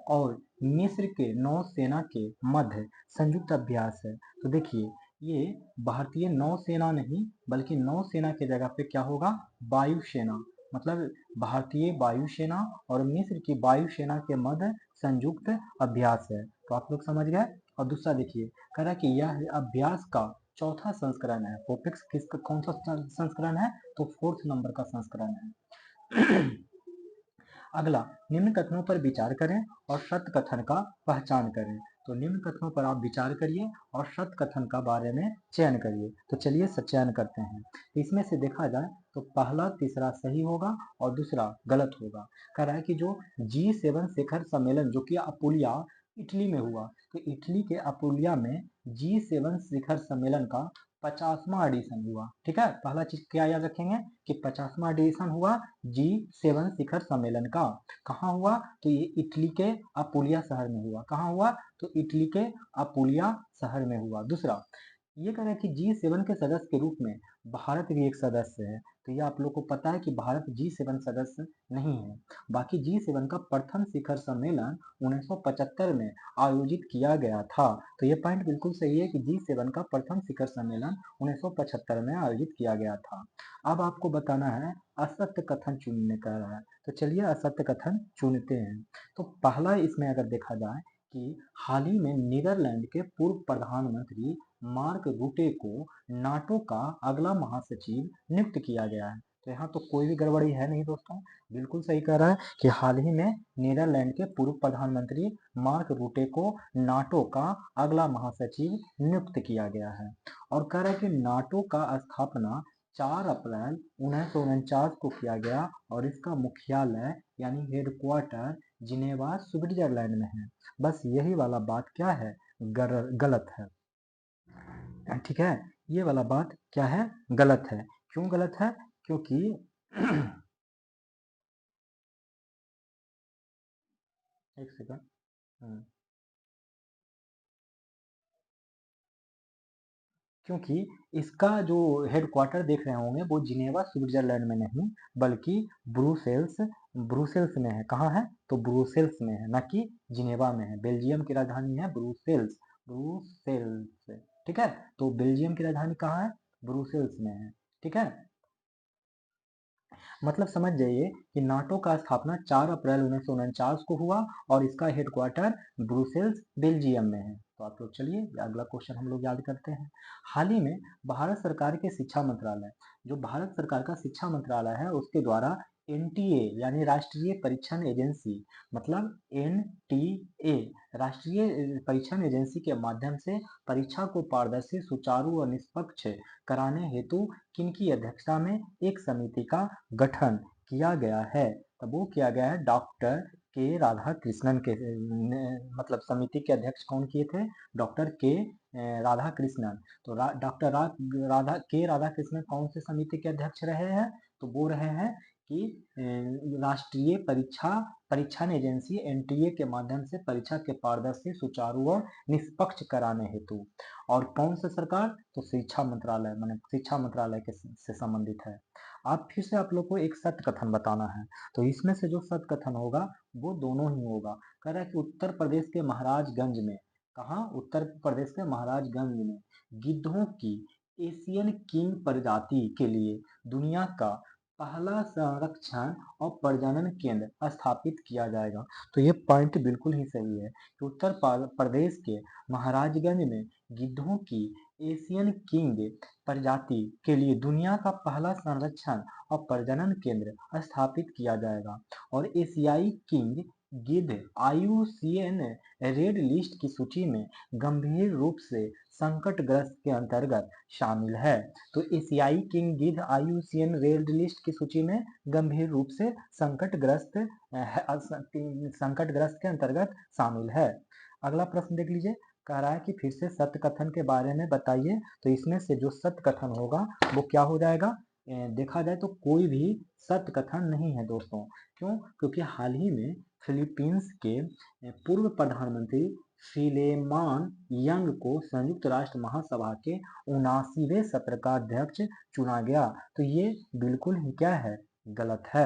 और मिस्र के नौसेना के मध्य संयुक्त अभ्यास है। तो देखिए, ये भारतीय नौसेना नहीं बल्कि नौसेना की जगह पे क्या होगा? वायुसेना। मतलब भारतीय वायुसेना और मिस्र की वायुसेना के मध्य संयुक्त अभ्यास है। तो आप लोग समझ गए। और दूसरा देखिए, कह रहा है कि यह अभ्यास का चौथा संस्करण है। होपिक्स किसका कौन सा संस्करण है? तो 4th नंबर का संस्करण है। अगला, निम्न कथनों पर विचार करें और सत्य कथन का पहचान करें। तो निम्न कथनों पर आप विचार करिए और सत्य कथन का बारे में चयन करिए। तो चलिए चयन करते हैं। इसमें से देखा जाए तो पहला तीसरा सही होगा और दूसरा गलत होगा। कह रहा है कि जो G7 शिखर सम्मेलन जो कि अपुलिया इटली में हुआ, तो इटली के अपुलिया में G7 शिखर सम्मेलन का 50वां एडिशन हुआ। ठीक है, पहला चीज क्या याद रखेंगे कि 50वां एडिशन हुआ G7 शिखर सम्मेलन का। कहाँ हुआ? तो ये इटली के अपुलिया शहर में हुआ। कहाँ हुआ? तो इटली के अपुलिया शहर में हुआ। दूसरा, ये कह रहा है कि G7 के सदस्य के रूप में भारत भी एक सदस्य है। तो ये आप लोग को पता है कि भारत G7 सदस्य नहीं है। बाकी G7 का प्रथम शिखर सम्मेलन 1975 में आयोजित किया गया था। तो ये पॉइंट बिल्कुल सही है कि G7 का प्रथम शिखर सम्मेलन 1975 में आयोजित किया गया था। अब आपको बताना है असत्य कथन चुनने का है, तो चलिए असत्य कथन चुनते हैं। तो पहला इसमें अगर देखा जाए कि हाल ही में नीदरलैंड के पूर्व प्रधानमंत्री मार्क रूटे को नाटो का अगला महासचिव नियुक्त किया गया है। तो यहाँ तो कोई भी गड़बड़ी है नहीं दोस्तों, बिल्कुल सही कह रहा है कि हाल ही में नीदरलैंड के पूर्व प्रधानमंत्री मार्क रूटे को नाटो का अगला महासचिव नियुक्त किया गया है। और कह रहा है कि नाटो का स्थापना 4 अप्रैल 1949 को किया गया और इसका मुख्यालय यानी हेडक्वार्टर जिनेवा स्विट्जरलैंड में है। बस यही वाला बात क्या है, गलत है। ठीक है, ये वाला बात क्या है, गलत है। क्यों गलत है? क्योंकि एक सेकंड। क्योंकि इसका जो हेडक्वार्टर देख रहे होंगे वो जिनेवा स्विट्जरलैंड में नहीं बल्कि ब्रुसेल्स ब्रुसेल्स में है। कहाँ है? तो ब्रुसेल्स में है, ना कि जिनेवा में है। बेल्जियम की राजधानी है ब्रुसेल्स, ब्रुसेल्स। ठीक है, तो बेल्जियम की राजधानी कहाँ है? ब्रुसेल्स में है। ठीक है, मतलब समझ जाइए कि नाटो का स्थापना 4 अप्रैल 1949 को हुआ और इसका हेडक्वार्टर ब्रुसेल्स बेल्जियम में है। तो आप लोग चलिए अगला क्वेश्चन हम लोग याद करते हैं। हाल ही में भारत सरकार के शिक्षा मंत्रालय, जो भारत सरकार का शिक्षा मंत्रालय है उसके द्वारा एनटीए यानी राष्ट्रीय परीक्षण एजेंसी, मतलब एनटीए राष्ट्रीय परीक्षण एजेंसी के माध्यम से परीक्षा को पारदर्शी, सुचारू और निष्पक्ष कराने हेतु किनकी अध्यक्षता में एक समिति का गठन किया गया है? तब वो किया गया है डॉक्टर के राधा कृष्णन के मतलब समिति के अध्यक्ष कौन किए थे? डॉक्टर के राधा कृष्णन। तो डॉक्टर राधा कृष्णन कौन से समिति के अध्यक्ष रहे हैं? तो वो रहे हैं कि राष्ट्रीय परीक्षण एजेंसी एनटीए के माध्यम से परीक्षा के पारदर्शी, सुचारू और निष्पक्ष कराने हेतु। और कौन सा सरकार? तो शिक्षा मंत्रालय, माने शिक्षा मंत्रालय के से संबंधित है। आप फिर से आप लोग को एक सत्य कथन बताना है, तो इसमें से जो सत्य कथन होगा वो दोनों ही होगा। कह रहा है कि उत्तर प्रदेश के महाराजगंज में, कहाँ? उत्तर प्रदेश के महाराजगंज में गिद्धों की एशियन किंग प्रजाति के लिए दुनिया का पहला संरक्षण और प्रजनन केंद्र स्थापित किया जाएगा। तो ये पॉइंट बिल्कुल ही सही है कि उत्तर प्रदेश के महाराजगंज में गिद्धों की एशियन किंग प्रजाति के लिए दुनिया का पहला संरक्षण और प्रजनन केंद्र स्थापित किया जाएगा। और एशियाई किंग गिद्ध IUCN रेड लिस्ट की सूची में गंभीर रूप से संकटग्रस्त के अंतर्गत शामिल है। तो एशियाई किंग गिद्ध IUCN रेड लिस्ट की सूची में गंभीर रूप से संकटग्रस्त के अंतर्गत शामिल है। अगला प्रश्न देख लीजिए, कह रहा है कि फिर से सत्य कथन के बारे में बताइए। तो इसमें से जो सत्य कथन होगा वो क्या हो जाएगा? देखा जाए तो कोई भी सत्य कथन नहीं है दोस्तों। क्यों? क्योंकि हाल ही में फिलीपींस के पूर्व प्रधानमंत्री फिलेमान यंग को संयुक्त राष्ट्र महासभा के 79वें सत्र का अध्यक्ष चुना गया। तो ये बिल्कुल ही क्या है? गलत है।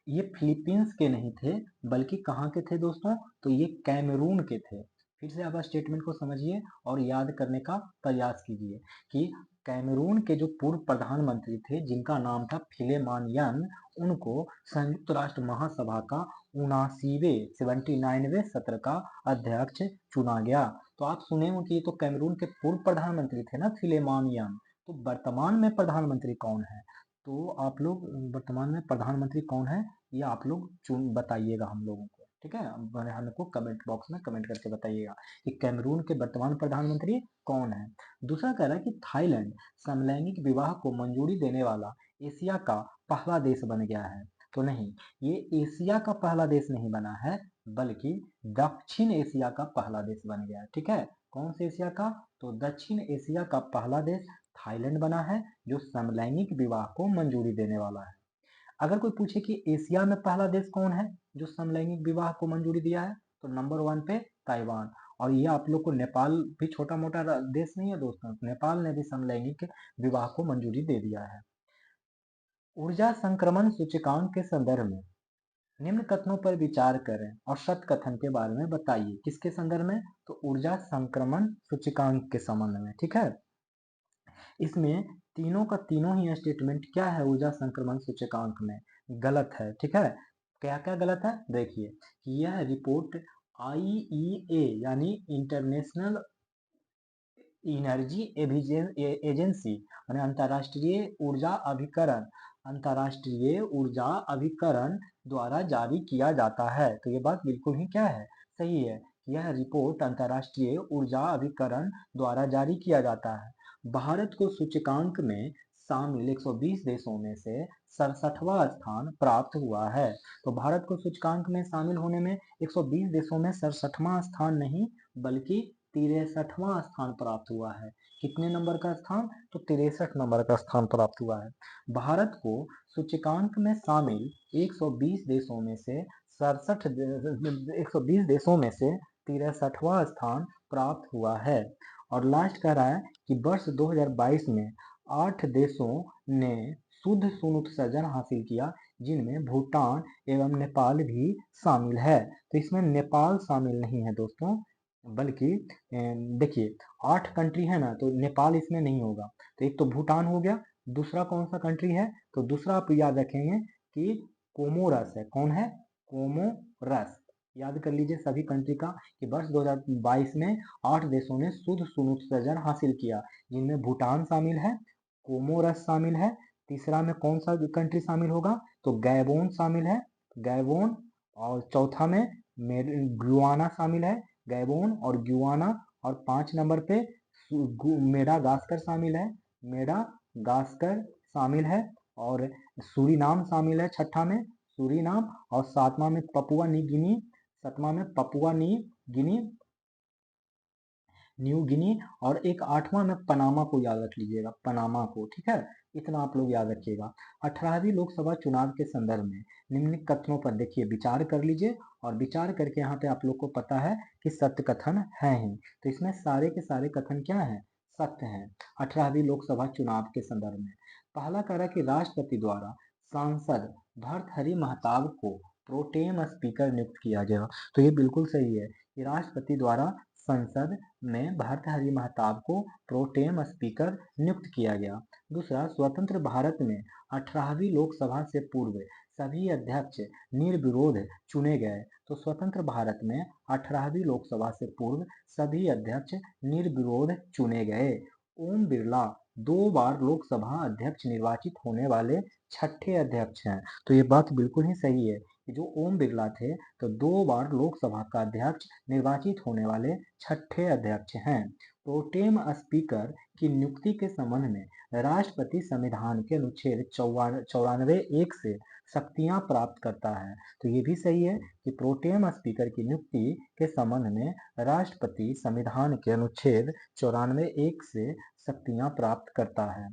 ये फिलीपींस के नहीं थे बल्कि कहाँ के थे दोस्तों? तो ये कैमरून के थे। फिर से आप स्टेटमेंट को समझिए और याद करने का प्रयास कीजिए कि कैमरून के जो पूर्व प्रधानमंत्री थे जिनका नाम था फिलेमानियन, उनको संयुक्त राष्ट्र महासभा का 79वें सत्र का अध्यक्ष चुना गया। तो आप सुने हो कि ये तो कैमरून के पूर्व प्रधानमंत्री थे ना फिलेमानियन। तो वर्तमान में प्रधानमंत्री कौन है? तो आप लोग वर्तमान में प्रधानमंत्री कौन है ये आप लोग चुन बताइएगा हम लोगों को। ठीक है, हमको कमेंट बॉक्स में कमेंट करके बताइएगा कि कैमरून के वर्तमान प्रधानमंत्री कौन है। दूसरा कह रहा है कि थाईलैंड समलैंगिक विवाह को मंजूरी देने वाला एशिया का पहला देश बन गया है। तो नहीं, ये एशिया का पहला देश नहीं बना है बल्कि दक्षिण एशिया का पहला देश बन गया है। ठीक है, कौन से एशिया का? तो दक्षिण एशिया का पहला देश थाईलैंड बना है जो समलैंगिक विवाह को मंजूरी देने वाला है। अगर कोई पूछे कि एशिया में पहला देश कौन है जो समलैंगिक विवाह को मंजूरी दिया है, तो नंबर 1 पे ताइवान। और ये आप लोग को नेपाल भी छोटा मोटा देश नहीं है दोस्तों, नेपाल ने भी समलैंगिक विवाह को मंजूरी दे दिया है। ऊर्जा संक्रमण सूचकांक के संदर्भ में निम्न कथनों पर विचार करें और सत्य कथन के बारे में बताइए। किसके संदर्भ में? तो ऊर्जा संक्रमण सूचकांक के संबंध में, ठीक है। इसमें तीनों का तीनों ही स्टेटमेंट क्या है ऊर्जा संक्रमण सूचकांक में? गलत है, ठीक है। क्या क्या गलत है? देखिए, यह रिपोर्ट आईईए यानी इंटरनेशनल एनर्जी एजेंसी यानी अंतर्राष्ट्रीय ऊर्जा अभिकरण द्वारा जारी किया जाता है। तो ये बात बिल्कुल ही क्या है? सही है। यह रिपोर्ट अंतर्राष्ट्रीय ऊर्जा अभिकरण द्वारा जारी किया जाता है। भारत को सूचकांक में शामिल 120 देशों में से 67वां स्थान प्राप्त हुआ है। तो भारत को सूचकांक में शामिल होने में 120 देशों में 67वां स्थान नहीं बल्कि 63वां स्थान प्राप्त हुआ है। कितने नंबर का स्थान? तो 63 नंबर का स्थान प्राप्त हुआ है। भारत को सूचकांक में शामिल 120 देशों में से 63वां स्थान प्राप्त हुआ है। और लास्ट कह रहा है कि वर्ष 2022 में 8 देशों ने शुद्ध शून्य उत्सर्जन हासिल किया, जिनमें भूटान एवं नेपाल भी शामिल है। तो इसमें नेपाल शामिल नहीं है दोस्तों, बल्कि देखिए 8 कंट्री है ना, तो नेपाल इसमें नहीं होगा। तो एक तो भूटान हो गया, दूसरा कौन सा कंट्री है? तो दूसरा आप याद रखेंगे कि कोमोरस है। कौन है? कोमोरस। याद कर लीजिए सभी कंट्री का कि वर्ष 2022 में 8 देशों ने शुद्ध शून्य उत्सर्जन हासिल किया, जिनमें भूटान शामिल है, कोमोरस शामिल है, तीसरा में कौन सा कंट्री शामिल होगा? तो गैबोन शामिल है, गैबोन, और चौथा में गुयाना शामिल है, गैबोन और गुयाना, और 5 नंबर पे मेडागास्कर शामिल है, मेडागास्कर शामिल है, और सूरीनाम शामिल है छठा में, सूरीनाम, और सातवां में पपुआ नी गिनी, सातवां में पपुआ नी गिनी, न्यू गिनी, और एक आठवां में पनामा को याद रख लीजिएगा, पनामा को, ठीक है। इतना आप लोग याद रखिएगा। 18वीं लोकसभा चुनाव के संदर्भ में निम्न कथनों पर देखिए विचार कर लीजिए, और विचार करके यहाँ पे आप लोग को पता है कि सत्य कथन है ही। तो इसमें सारे के सारे कथन क्या है? सत्य है। 18वीं लोकसभा चुनाव के संदर्भ में पहला कह रहा कि राष्ट्रपति द्वारा सांसद भर्तृहरि महताब को प्रोटेम स्पीकर नियुक्त किया गया। तो ये बिल्कुल सही है कि राष्ट्रपति द्वारा संसद में भर्तृहरि महताब को प्रोटेम स्पीकर नियुक्त किया गया। दूसरा, स्वतंत्र भारत में 18वीं लोकसभा से पूर्व सभी अध्यक्ष निर्विरोध चुने गए। तो स्वतंत्र भारत में 18वीं लोकसभा से पूर्व सभी अध्यक्ष निर्विरोध चुने गए। ओम बिरला 2 बार लोकसभा अध्यक्ष निर्वाचित होने वाले छठे अध्यक्ष हैं। तो ये बात बिल्कुल ही सही है कि जो ओम बिरला थे तो 2 बार लोकसभा का अध्यक्ष निर्वाचित होने वाले छठे अध्यक्ष हैं। प्रोटेम स्पीकर की नियुक्ति के संबंध में राष्ट्रपति संविधान के अनुच्छेद 94(1) से शक्तियां प्राप्त करता है। तो ये भी सही है कि प्रोटेम स्पीकर की नियुक्ति के संबंध में राष्ट्रपति संविधान के अनुच्छेद 94(1) से शक्तियां प्राप्त करता है।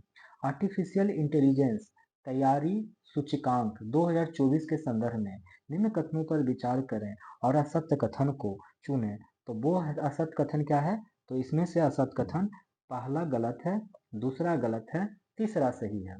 आर्टिफिशियल इंटेलिजेंस तैयारी सूचकांक 2024 के संदर्भ में निम्न कथनों पर विचार करें और असत्य कथन को चुनें। तो वो असत्य कथन क्या है? तो इसमें से असत्य कथन पहला गलत है, दूसरा गलत है, तीसरा सही है,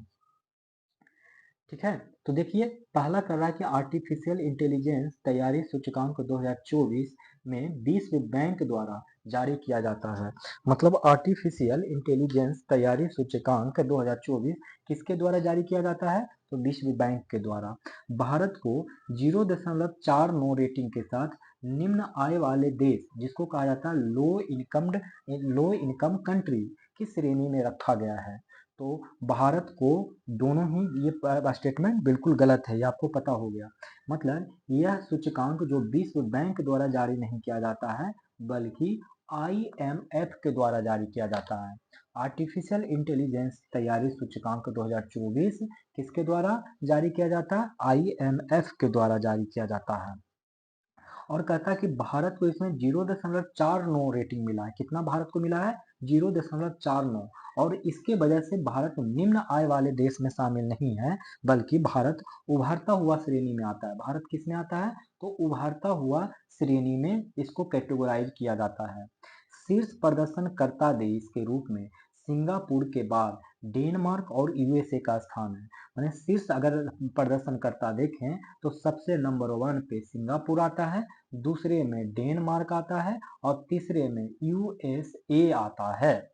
ठीक है। तो देखिए पहला कर रहा है कि आर्टिफिशियल इंटेलिजेंस तैयारी सूचकांक 2024 में विश्व बैंक द्वारा जारी किया जाता है। मतलब आर्टिफिशियल इंटेलिजेंस तैयारी सूचकांक 2024 किसके द्वारा जारी किया जाता है? तो विश्व बैंक के द्वारा। भारत को 0.49 रेटिंग के साथ निम्न आय वाले देश, जिसको कहा जाता है लो इनकम कंट्री, की श्रेणी में रखा गया है। तो भारत को दोनों ही ये स्टेटमेंट बिल्कुल गलत है, ये आपको पता हो गया। मतलब यह सूचकांक जो विश्व बैंक द्वारा जारी नहीं किया जाता है बल्कि IMF के द्वारा जारी किया जाता है। आर्टिफिशियल इंटेलिजेंस तैयारी सूचकांक 2024 किसके द्वारा जारी किया जाता है? IMF के द्वारा जारी किया जाता है। और कहता है कि भारत को इसमें 0.49 रेटिंग मिला है। कितना भारत को मिला है? 0.49। और इसके वजह से भारत निम्न आय वाले देश में शामिल नहीं है, बल्कि भारत उभरता हुआ श्रेणी में आता है। भारत किस में आता है? तो उभरता हुआ श्रेणी में इसको कैटेगोराइज किया जाता है। शीर्ष प्रदर्शनकर्ता देश के रूप में सिंगापुर के बाद डेनमार्क और यूएसए का स्थान है। माने शीर्ष अगर प्रदर्शनकर्ता देखें तो सबसे नंबर 1 पे सिंगापुर आता है, दूसरे में डेनमार्क आता है और तीसरे में यूएसए आता है।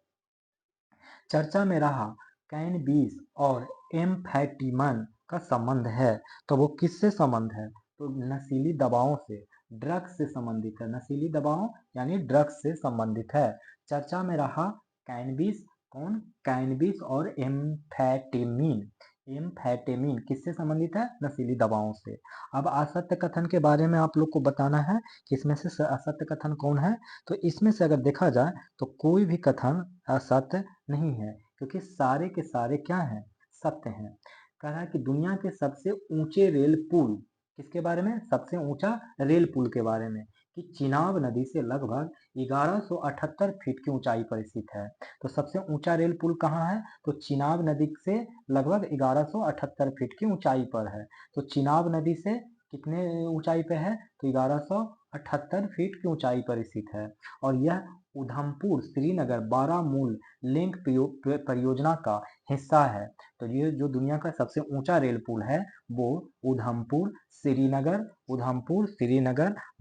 चर्चा में रहा कैनबिस और एम्फेटामिन का संबंध है, तो वो किससे संबंध है? तो नशीली दवाओं से, ड्रग्स से संबंधित है। नशीली दवाओं यानी ड्रग्स से संबंधित है। चर्चा में रहा कैनबिस, कौन? कैनबिस और एम्फेटामिन। एम्फेटामिन किससे संबंधित है? नशीली दवाओं से। अब असत्य कथन के बारे में आप लोग को बताना है कि इसमें से असत्य कथन कौन है। तो इसमें से अगर देखा जाए तो कोई भी कथन असत्य नहीं है, क्योंकि सारे के सारे क्या हैं? सत्य हैं। कह रहा है कि दुनिया के सबसे ऊंचे रेल पुल, किसके बारे में? सबसे ऊंचा रेल पुल के बारे में, कि चिनाब नदी से लगभग 1178 फीट की ऊंचाई पर स्थित है। तो सबसे ऊंचा रेल पुल कहाँ है? तो चिनाब नदी से लगभग 1178 फीट की ऊंचाई पर है। तो चिनाब नदी से कितने ऊंचाई पे है? तो 1178 फीट की ऊंचाई पर स्थित है। और यह उधमपुर श्रीनगर बारामूल लिंक परियोजना का हिस्सा है। तो ये जो दुनिया का सबसे ऊंचा रेल पुल है वो उधमपुर श्रीनगर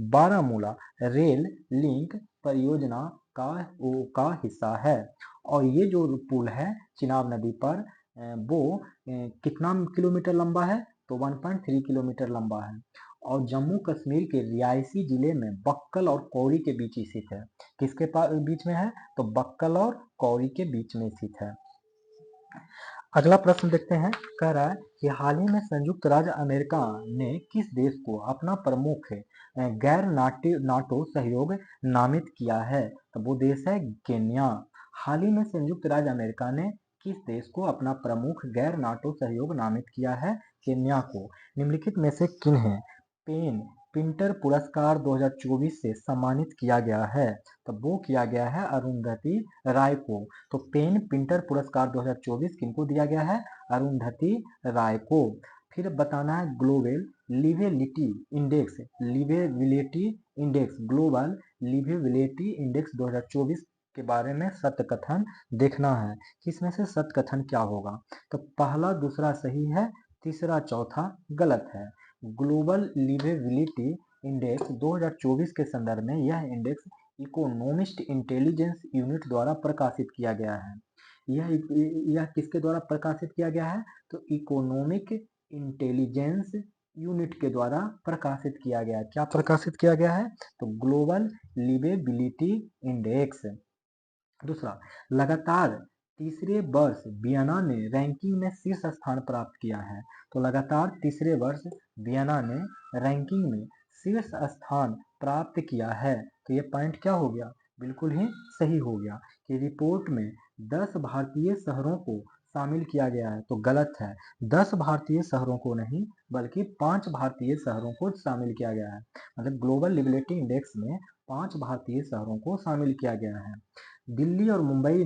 बारामूला रेल लिंक परियोजना का हिस्सा है। और ये जो पुल है चिनाब नदी पर वो कितना किलोमीटर लंबा है? तो 1.3 किलोमीटर लंबा है और जम्मू कश्मीर के रियासी जिले में बक्कल और कौरी के बीच स्थित है। किसके बीच में है? तो बक्कल और कौरी के बीच में स्थित है। अगला प्रश्न देखते हैं। कह रहा है कि हाल ही में संयुक्त राज्य अमेरिका ने किस देश को अपना प्रमुख गैर नाटो सहयोग नामित किया है? तो वो देश है केन्या। हाल ही में संयुक्त राज्य अमेरिका ने किस देश को अपना प्रमुख गैर नाटो सहयोग नामित किया है? केन्या को। निम्नलिखित में से किन्हें पेन पिंटर पुरस्कार 2024 से सम्मानित किया गया है? तो वो किया गया है अरुंधति राय को। तो पेन पिंटर पुरस्कार 2024 किनको दिया गया है? अरुंधति राय को। फिर बताना है global liveability index global liveability index 2024 के बारे में सत्य कथन देखना है कि इसमें से सत्य कथन क्या होगा। तो पहला दूसरा सही है, तीसरा चौथा गलत है। ग्लोबल लिवेबिलिटी इंडेक्स 2024 के संदर्भ में यह इंडेक्स इकोनॉमिस्ट इंटेलिजेंस यूनिट द्वारा प्रकाशित किया गया है। यह किसके द्वारा प्रकाशित किया गया है? तो इकोनॉमिक इंटेलिजेंस यूनिट के द्वारा प्रकाशित किया गया है। क्या प्रकाशित किया गया है? तो ग्लोबल लिवेबिलिटी इंडेक्स। दूसरा, लगातार तीसरे वर्ष वियना ने रैंकिंग में शीर्ष स्थान प्राप्त किया है। तो लगातार तीसरे वर्ष वियना ने रैंकिंग में शीर्ष स्थान प्राप्त किया है। तो ये पॉइंट क्या हो गया? बिल्कुल ही सही हो गया कि रिपोर्ट में 10 भारतीय शहरों को शामिल किया गया है। तो गलत है, 10 भारतीय शहरों को नहीं बल्कि 5 भारतीय शहरों को शामिल किया गया है। मतलब ग्लोबल लिवेबिलिटी इंडेक्स में 5 भारतीय शहरों को शामिल किया गया है। दिल्ली और मुंबई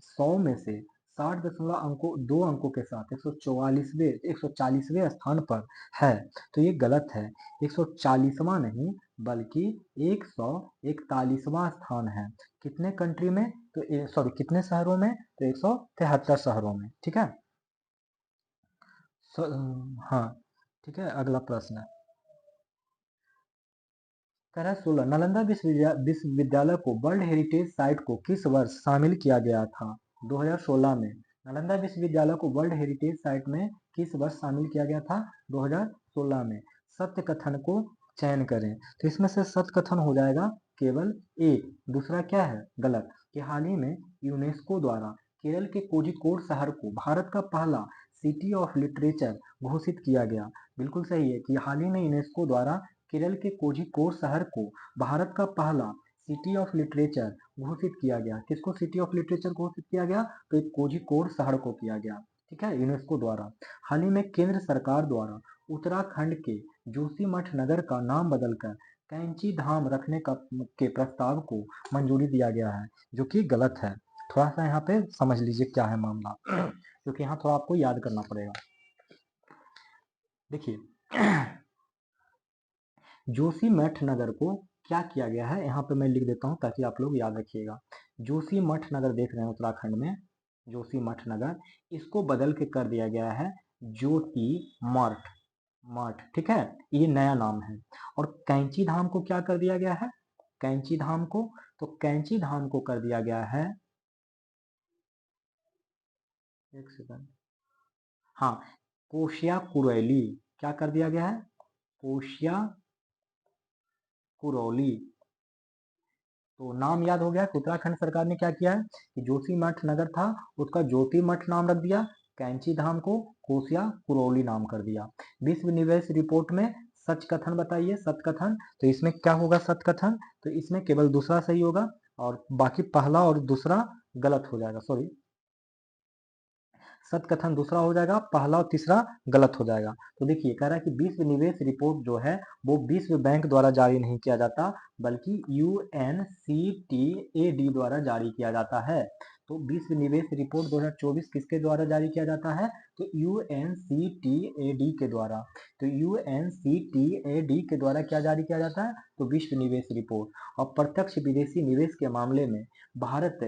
100 में से 60.2 अंकों के साथ 140वें स्थान पर है। तो ये गलत है, 140वां नहीं बल्कि 141वां स्थान है। कितने कंट्री में? तो सॉरी कितने शहरों में? तो 173 शहरों में। ठीक है। हाँ ठीक है। अगला प्रश्न है। कह रहा है 16 नालंदा विश्वविद्यालय को वर्ल्ड हेरिटेज साइट को किस वर्ष शामिल किया गया था? 2016 में। नालंदा विश्वविद्यालय को वर्ल्ड हेरिटेज साइट में किस वर्ष शामिल किया गया था? 2016 में। सत्य कथन को चयन करें। तो इसमें से सत्य कथन हो जाएगा केवल एक। दूसरा क्या है? गलत। कि हाल ही में यूनेस्को द्वारा केरल के कोझिकोड शहर को भारत का पहला सिटी ऑफ लिटरेचर घोषित किया गया। बिल्कुल सही है कि हाल ही में यूनेस्को द्वारा केरल के कोझिकोड शहर को भारत का पहला सिटी ऑफ लिटरेचर घोषित किया गया। किसको सिटी ऑफ लिटरेचर घोषित किया गया? तो एक कोझिकोड शहर को किया गया। ठीक है, यूनेस्को द्वारा। हाल ही में केंद्र सरकार द्वारा उत्तराखंड के जोशीमठ नगर का नाम बदलकर कैंची धाम रखने का के प्रस्ताव को मंजूरी दिया गया है, जो कि गलत है। थोड़ा सा यहाँ पे समझ लीजिए क्या है मामला, क्योंकि यहाँ थोड़ा आपको याद करना पड़ेगा। देखिए जोशीमठ नगर को क्या किया गया है, यहाँ पे मैं लिख देता हूँ ताकि आप लोग याद रखिएगा। जोशीमठ नगर देख रहे हैं उत्तराखंड में, जोशीमठ नगर, इसको बदल के कर दिया गया है ज्योति मठ, मठ, ठीक है, ये नया नाम है। और कैंची धाम को क्या कर दिया गया है, कैंची धाम को, तो कैंची धाम को कर दिया गया है, एक सेकंड, हाँ, कोशिया कुरैली, क्या कर दिया गया है, कोशिया कुरौली। तो नाम याद हो गया कि उत्तराखंड सरकार ने क्या किया है कि जोशीमठ नगर था, उसका ज्योति मठ नाम रख दिया, कैंची धाम को कोसिया कुरौली नाम कर दिया। विश्व निवेश रिपोर्ट में सच कथन बताइए, सत कथन, तो इसमें क्या होगा सत कथन, तो इसमें केवल दूसरा सही होगा और बाकी पहला और दूसरा गलत हो जाएगा, सॉरी, सत कथन दूसरा हो जाएगा, पहला और तीसरा गलत हो जाएगा। तो देखिए कह रहा है कि विश्व निवेश रिपोर्ट जो है वो विश्व बैंक द्वारा जारी नहीं किया जाता, बल्कि UNCTAD द्वारा जारी किया जाता है। तो विश्व निवेश रिपोर्ट 2024 किसके द्वारा जारी किया जाता है, तो UNCTAD के द्वारा। तो UNCTAD के द्वारा क्या जारी किया जाता है, तो विश्व निवेश रिपोर्ट। और प्रत्यक्ष विदेशी निवेश के मामले में भारत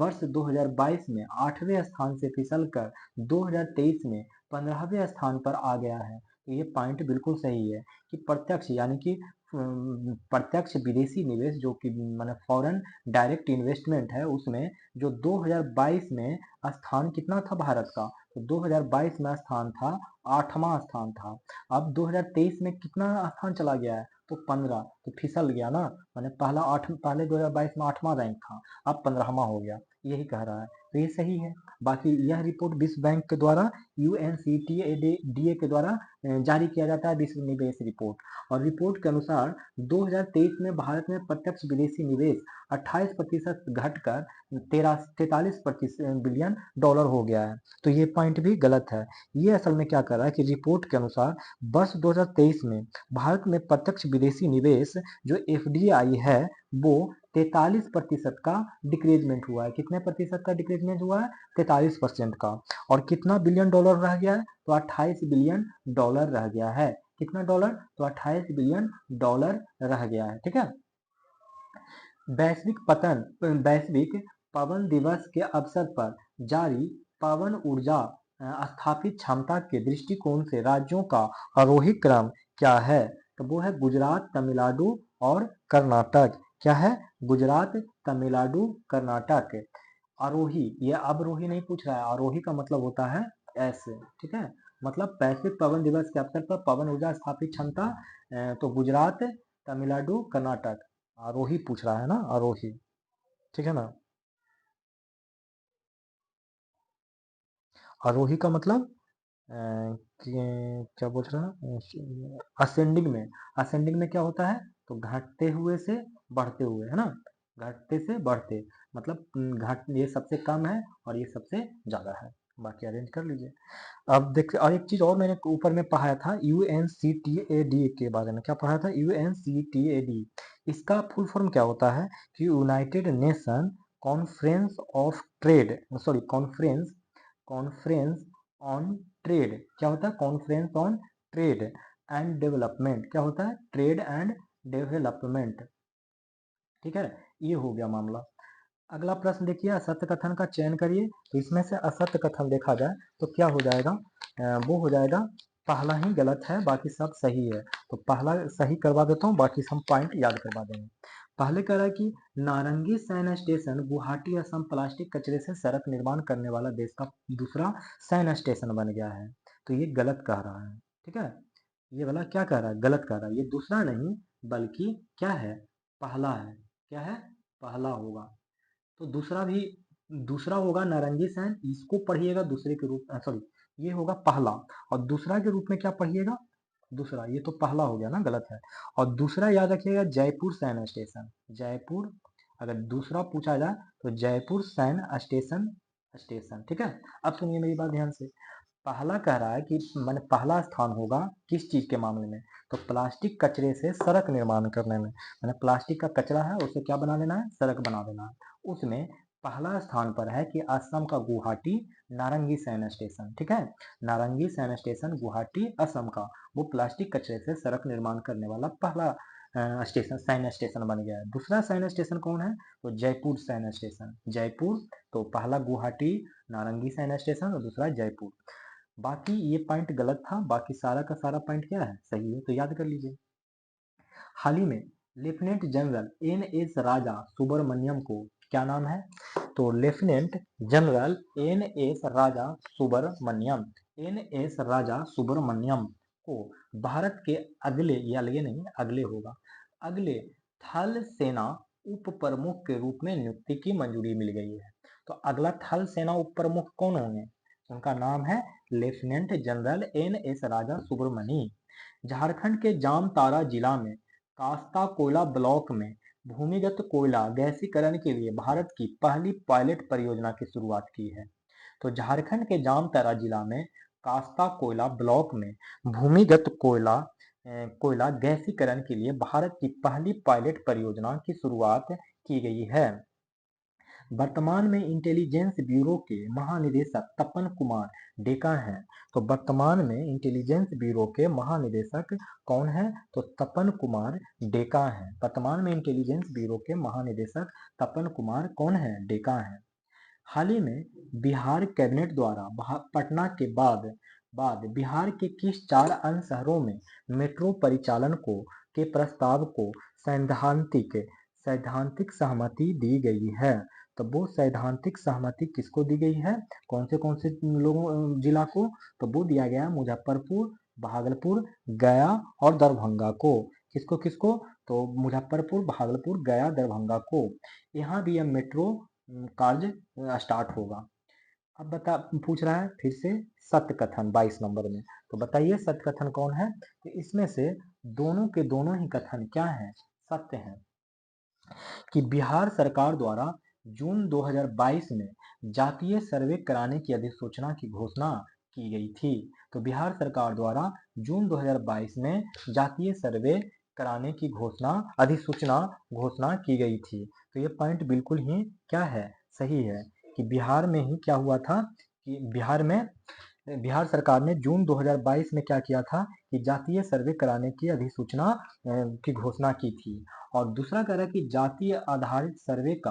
वर्ष 2022 में 8वें स्थान से फिसलकर 2023 में 15वें स्थान पर आ गया है। तो ये पॉइंट बिल्कुल सही है कि प्रत्यक्ष यानी कि प्रत्यक्ष विदेशी निवेश जो कि माने फॉरेन डायरेक्ट इन्वेस्टमेंट है, उसमें जो 2022 में स्थान कितना था भारत का, तो 2022 में स्थान था 8वां स्थान था। अब 2023 में कितना स्थान चला गया है, तो 15, तो फिसल गया ना, मैंने पहले 2022 में 8वां रैंक था, अब 15वां हो गया, यही कह रहा है। तो ये सही है। बाकी यह रिपोर्ट विश्व बैंक के द्वारा UNCTAD के द्वारा जारी किया जाता है, विश्व निवेश रिपोर्ट। और रिपोर्ट के अनुसार 2023 में भारत में प्रत्यक्ष विदेशी निवेश 28% घटकर 43 बिलियन डॉलर हो गया है। तो ये पॉइंट भी गलत है। ये असल में क्या कर रहा है कि रिपोर्ट के अनुसार वर्ष 2023 में भारत में प्रत्यक्ष विदेशी निवेश जो FDI है वो 43% का डिक्रीजमेंट हुआ है। कितने प्रतिशत का डिक्रीजमेंट हुआ है, 43% का। और कितना बिलियन डॉलर रह गया है, तो 28 बिलियन डॉलर रह गया है। कितना डॉलर, तो 28 बिलियन डॉलर रह गया है, ठीक है। वैश्विक पवन दिवस के अवसर पर जारी पवन ऊर्जा स्थापित क्षमता के दृष्टिकोण से राज्यों का आरोही क्रम क्या है, तो वो है गुजरात, तमिलनाडु और कर्नाटक। क्या है, गुजरात, तमिलनाडु, कर्नाटक। आरोही, ये अवरोही नहीं पूछ रहा है, आरोही का मतलब होता है ऐसे, ठीक है। मतलब वैश्विक पवन दिवस के अवसर पर पवन ऊर्जा स्थापित क्षमता, तो गुजरात, तमिलनाडु, कर्नाटक। आरोही पूछ रहा है ना, आरोही, ठीक है ना। आरोही का मतलब क्या पूछ रहा है, असेंडिंग में, असेंडिंग में क्या होता है, तो घटते हुए से बढ़ते हुए, है ना, घटते से बढ़ते, मतलब घट, ये सबसे कम है और ये सबसे ज्यादा है। बाकी अरेंज कर लीजिए। अब देख, और एक चीज और मैंने ऊपर में पढ़ाया था UNCTAD के बारे में, क्या पढ़ा था, UNCTAD, इसका फुल फॉर्म क्या होता है कि United nation conference of trade, sorry, conference, conference on trade, क्या होता है, conference on trade and development, क्या होता है, ट्रेड एंड डेवलपमेंट, ठीक है। ये हो गया मामला। अगला प्रश्न देखिए, असत्य कथन का चयन करिए। तो इसमें से असत्य कथन देखा जाए तो क्या हो जाएगा, वो हो जाएगा पहला ही गलत है, बाकी सब सही है। तो पहला सही करवा देता हूँ, बाकी सब पॉइंट याद करवा देंगे। पहले कह रहा है कि नारंगी सैन स्टेशन गुवाहाटी असम प्लास्टिक कचरे से सड़क निर्माण करने वाला देश का दूसरा सैन स्टेशन बन गया है। तो ये गलत कह रहा है, ठीक है। ये वाला क्या कह रहा है, गलत कह रहा है। ये दूसरा नहीं बल्कि क्या है, पहला है। क्या है, पहला होगा। तो दूसरा भी दूसरा होगा नारंगी सैन, इसको पढ़िएगा दूसरे के रूप, सॉरी, ये होगा पहला। और दूसरा के रूप में क्या पढ़िएगा, दूसरा, ये तो पहला हो गया ना, गलत है। और दूसरा याद रखिएगा जयपुर सैन स्टेशन, जयपुर, अगर दूसरा पूछा जाए तो जयपुर सैन स्टेशन, स्टेशन, ठीक है। अब सुनिए मेरी बात ध्यान से। पहला कह रहा है कि मैंने पहला स्थान होगा किस चीज के मामले में, तो प्लास्टिक कचरे से सड़क निर्माण करने में। मैंने प्लास्टिक का कचरा है उसे क्या बना देना है, सड़क बना देना है। उसमें पहला स्थान पर है कि असम का गुवाहाटी नारंगी सैन स्टेशन, ठीक है, नारंगी सैन स्टेशन गुवाहाटी असम का, वो प्लास्टिक कचरे से सड़क निर्माण करने वाला पहला स्टेशन सैन स्टेशन बन गया है। दूसरा सैन स्टेशन कौन है, तो जयपुर सैन स्टेशन, जयपुर। तो पहला गुवाहाटी नारंगी सैन स्टेशन और दूसरा जयपुर। बाकी ये पॉइंट गलत था, बाकी सारा का सारा पॉइंट क्या है, सही है, तो याद कर लीजिए। हाल ही में लेफ्टिनेंट जनरल एन एस राजा सुब्रमण्यम को क्या नाम है, तो लेफ्टिनेंट जनरल एन एस राजा सुब्रमण्यम, एन एस राजा सुब्रमण्यम को भारत के अगले, ये अलगे नहीं अगले होगा, अगले थल सेना उप प्रमुख के रूप में नियुक्ति की मंजूरी मिल गई है। तो अगला थल सेना उप प्रमुख कौन होंगे, उनका नाम है लेफ्टिनेंट जनरल एन एस राजा सुब्रमणी। झारखंड के जामताड़ा जिला में कास्ता कोयला ब्लॉक में भूमिगत कोयला गैसीकरण के लिए भारत की पहली पायलट परियोजना की शुरुआत की है। तो झारखंड के जामताड़ा जिला में कास्ता कोयला ब्लॉक में भूमिगत कोयला गैसीकरण के लिए भारत की पहली पायलट परियोजना की शुरुआत की गई है। वर्तमान में इंटेलिजेंस ब्यूरो के महानिदेशक तपन कुमार डेका हैं। तो वर्तमान में इंटेलिजेंस ब्यूरो के महानिदेशक कौन है, तो तपन कुमार डेका हैं। वर्तमान में इंटेलिजेंस ब्यूरो के महानिदेशक तपन कुमार कौन है, डेका हैं। हाल ही में बिहार कैबिनेट द्वारा पटना के बाद बिहार के किस 4 अन्य शहरों में मेट्रो परिचालन के प्रस्ताव को सैद्धांतिक सहमति दी गई है। तो वो सैद्धांतिक सहमति किसको दी गई है, कौन से लोगों जिला को, तो वो दिया गया मुजफ्फरपुर, भागलपुर, गया और दरभंगा को। किसको किसको, तो मुजफ्फरपुर, भागलपुर, गया, दरभंगा को। यहाँ भी यह मेट्रो कार्य स्टार्ट होगा। अब पूछ रहा है फिर से सत्य कथन 22 नंबर में, तो बताइए सत्य कथन कौन है, तो इसमें से दोनों के दोनों ही कथन क्या है, सत्य है। कि बिहार सरकार द्वारा जून 2022 में जातीय सर्वे कराने की अधिसूचना की घोषणा की गई थी। तो बिहार सरकार द्वारा जून 2022 में जातीय सर्वे कराने की अधिसूचना घोषणा की गई थी। तो ये पॉइंट बिल्कुल ही क्या है, सही है, कि बिहार में ही क्या हुआ था, कि बिहार सरकार ने जून 2022 में क्या किया था, कि जातीय सर्वे कराने की अधिसूचना की घोषणा की थी। और दूसरा कह रहा है कि जातीय आधारित सर्वे का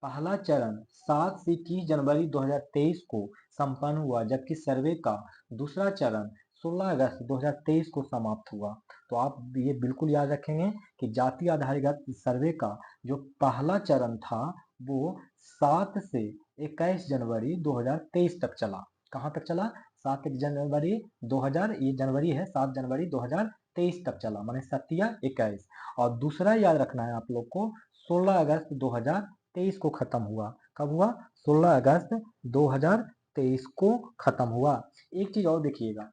पहला चरण 7 से 30 जनवरी 2023 को संपन्न हुआ, जबकि सर्वे का दूसरा चरण 16 अगस्त 2023 को समाप्त हुआ। तो आप ये बिल्कुल याद रखेंगे कि जातीय आधारित सर्वे का जो पहला चरण था वो 7 से 21 जनवरी 2023 तक चला। कहाँ तक चला, 7 जनवरी 2000, ये जनवरी है, 7 जनवरी 2023 तक चला, माने 7 या 21। और दूसरा याद रखना है आप लोग को, 16 अगस्त 2023 को खत्म हुआ। कब हुआ, 16 अगस्त 2023 को खत्म हुआ। एक चीज और देखिएगा,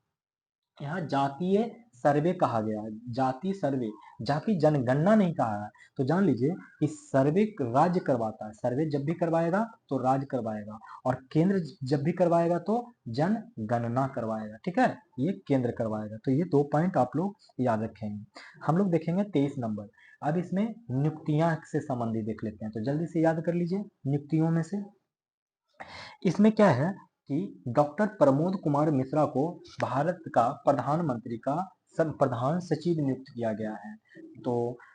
यहाँ जातीय सर्वे कहा गया है, जाति सर्वे, जाति जनगणना नहीं कहा है। तो जान लीजिए कि सर्वे राज्य करवाता है, सर्वे जब भी करवाएगा तो राज्य करवाएगा, और केंद्र जब भी करवाएगा तो जनगणना करवाएगा, ठीक है, ये केंद्र करवाएगा। तो ये 2 पॉइंट आप लोग याद रखेंगे। हम लोग देखेंगे 23 नंबर। अब इसमें नियुक्तियां से संबंधित देख लेते हैं, तो जल्दी से याद कर लीजिए नियुक्तियों में से। इसमें क्या है कि डॉक्टर प्रमोद कुमार मिश्रा को भारत का प्रधानमंत्री का प्रधान सचिव नियुक्त किया गया है। तो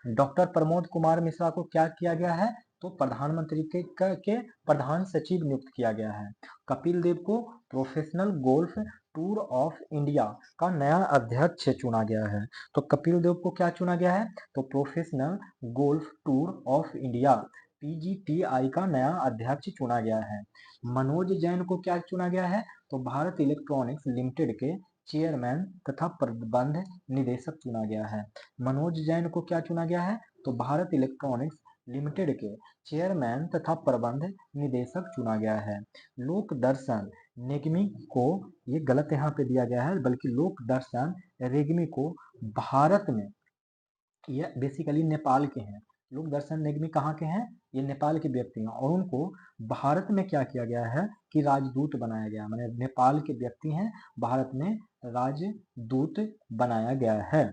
डॉक्टर प्रमोद कुमार मिश्रा को क्या किया गया है, तो प्रधानमंत्री के प्रधान सचिव नियुक्त किया गया है। कपिल देव को professional golf tour of India का नया अध्यक्ष चुना गया है। तो कपिल देव को क्या चुना गया है, तो professional golf tour of India PGTI का नया अध्यक्ष चुना गया है। मनोज जैन को क्या चुना गया है, तो भारत इलेक्ट्रॉनिक्स लिमिटेड के चेयरमैन तथा प्रबंध निदेशक चुना गया है। मनोज जैन को क्या चुना गया है, तो भारत इलेक्ट्रॉनिक्स लिमिटेड के चेयरमैन तथा प्रबंध निदेशक चुना गया है। लोक दर्शन निगमी को, ये गलत यहाँ पे दिया गया है, बल्कि लोक दर्शन रेग्मी को भारत में, ये बेसिकली नेपाल के हैं, लोक दर्शन नेग्मी कहाँ के हैं? ये नेपाल के व्यक्ति हैं और उनको भारत में क्या किया गया है कि राजदूत बनाया गया, माने नेपाल के व्यक्ति हैं, भारत में राजदूत बनाया गया है।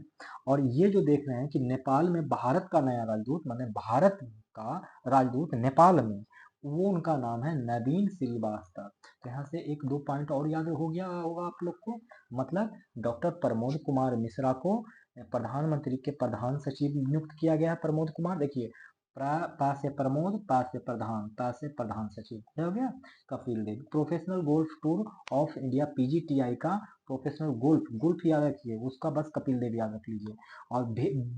और ये जो देख रहे हैं कि नेपाल में भारत का नया राजदूत, माने भारत का राजदूत नेपाल में, वो उनका नाम है नवीन श्रीवास्तव। तो यहाँ से एक दो पॉइंट और याद हो गया होगा आप लोग को, मतलब डॉक्टर प्रमोद कुमार मिश्रा को प्रधानमंत्री के प्रधान सचिव नियुक्त किया गया है। प्रमोद कुमार, देखिए पा से प्रमोद, पा से प्रधान, ता से प्रधान सचिव, ये हो गया। Kapil Dev professional golf tour of India PGTI का प्रोफेशनल गोल्फ याद रखिए, उसका बस कपिल देव याद रख लीजिए। और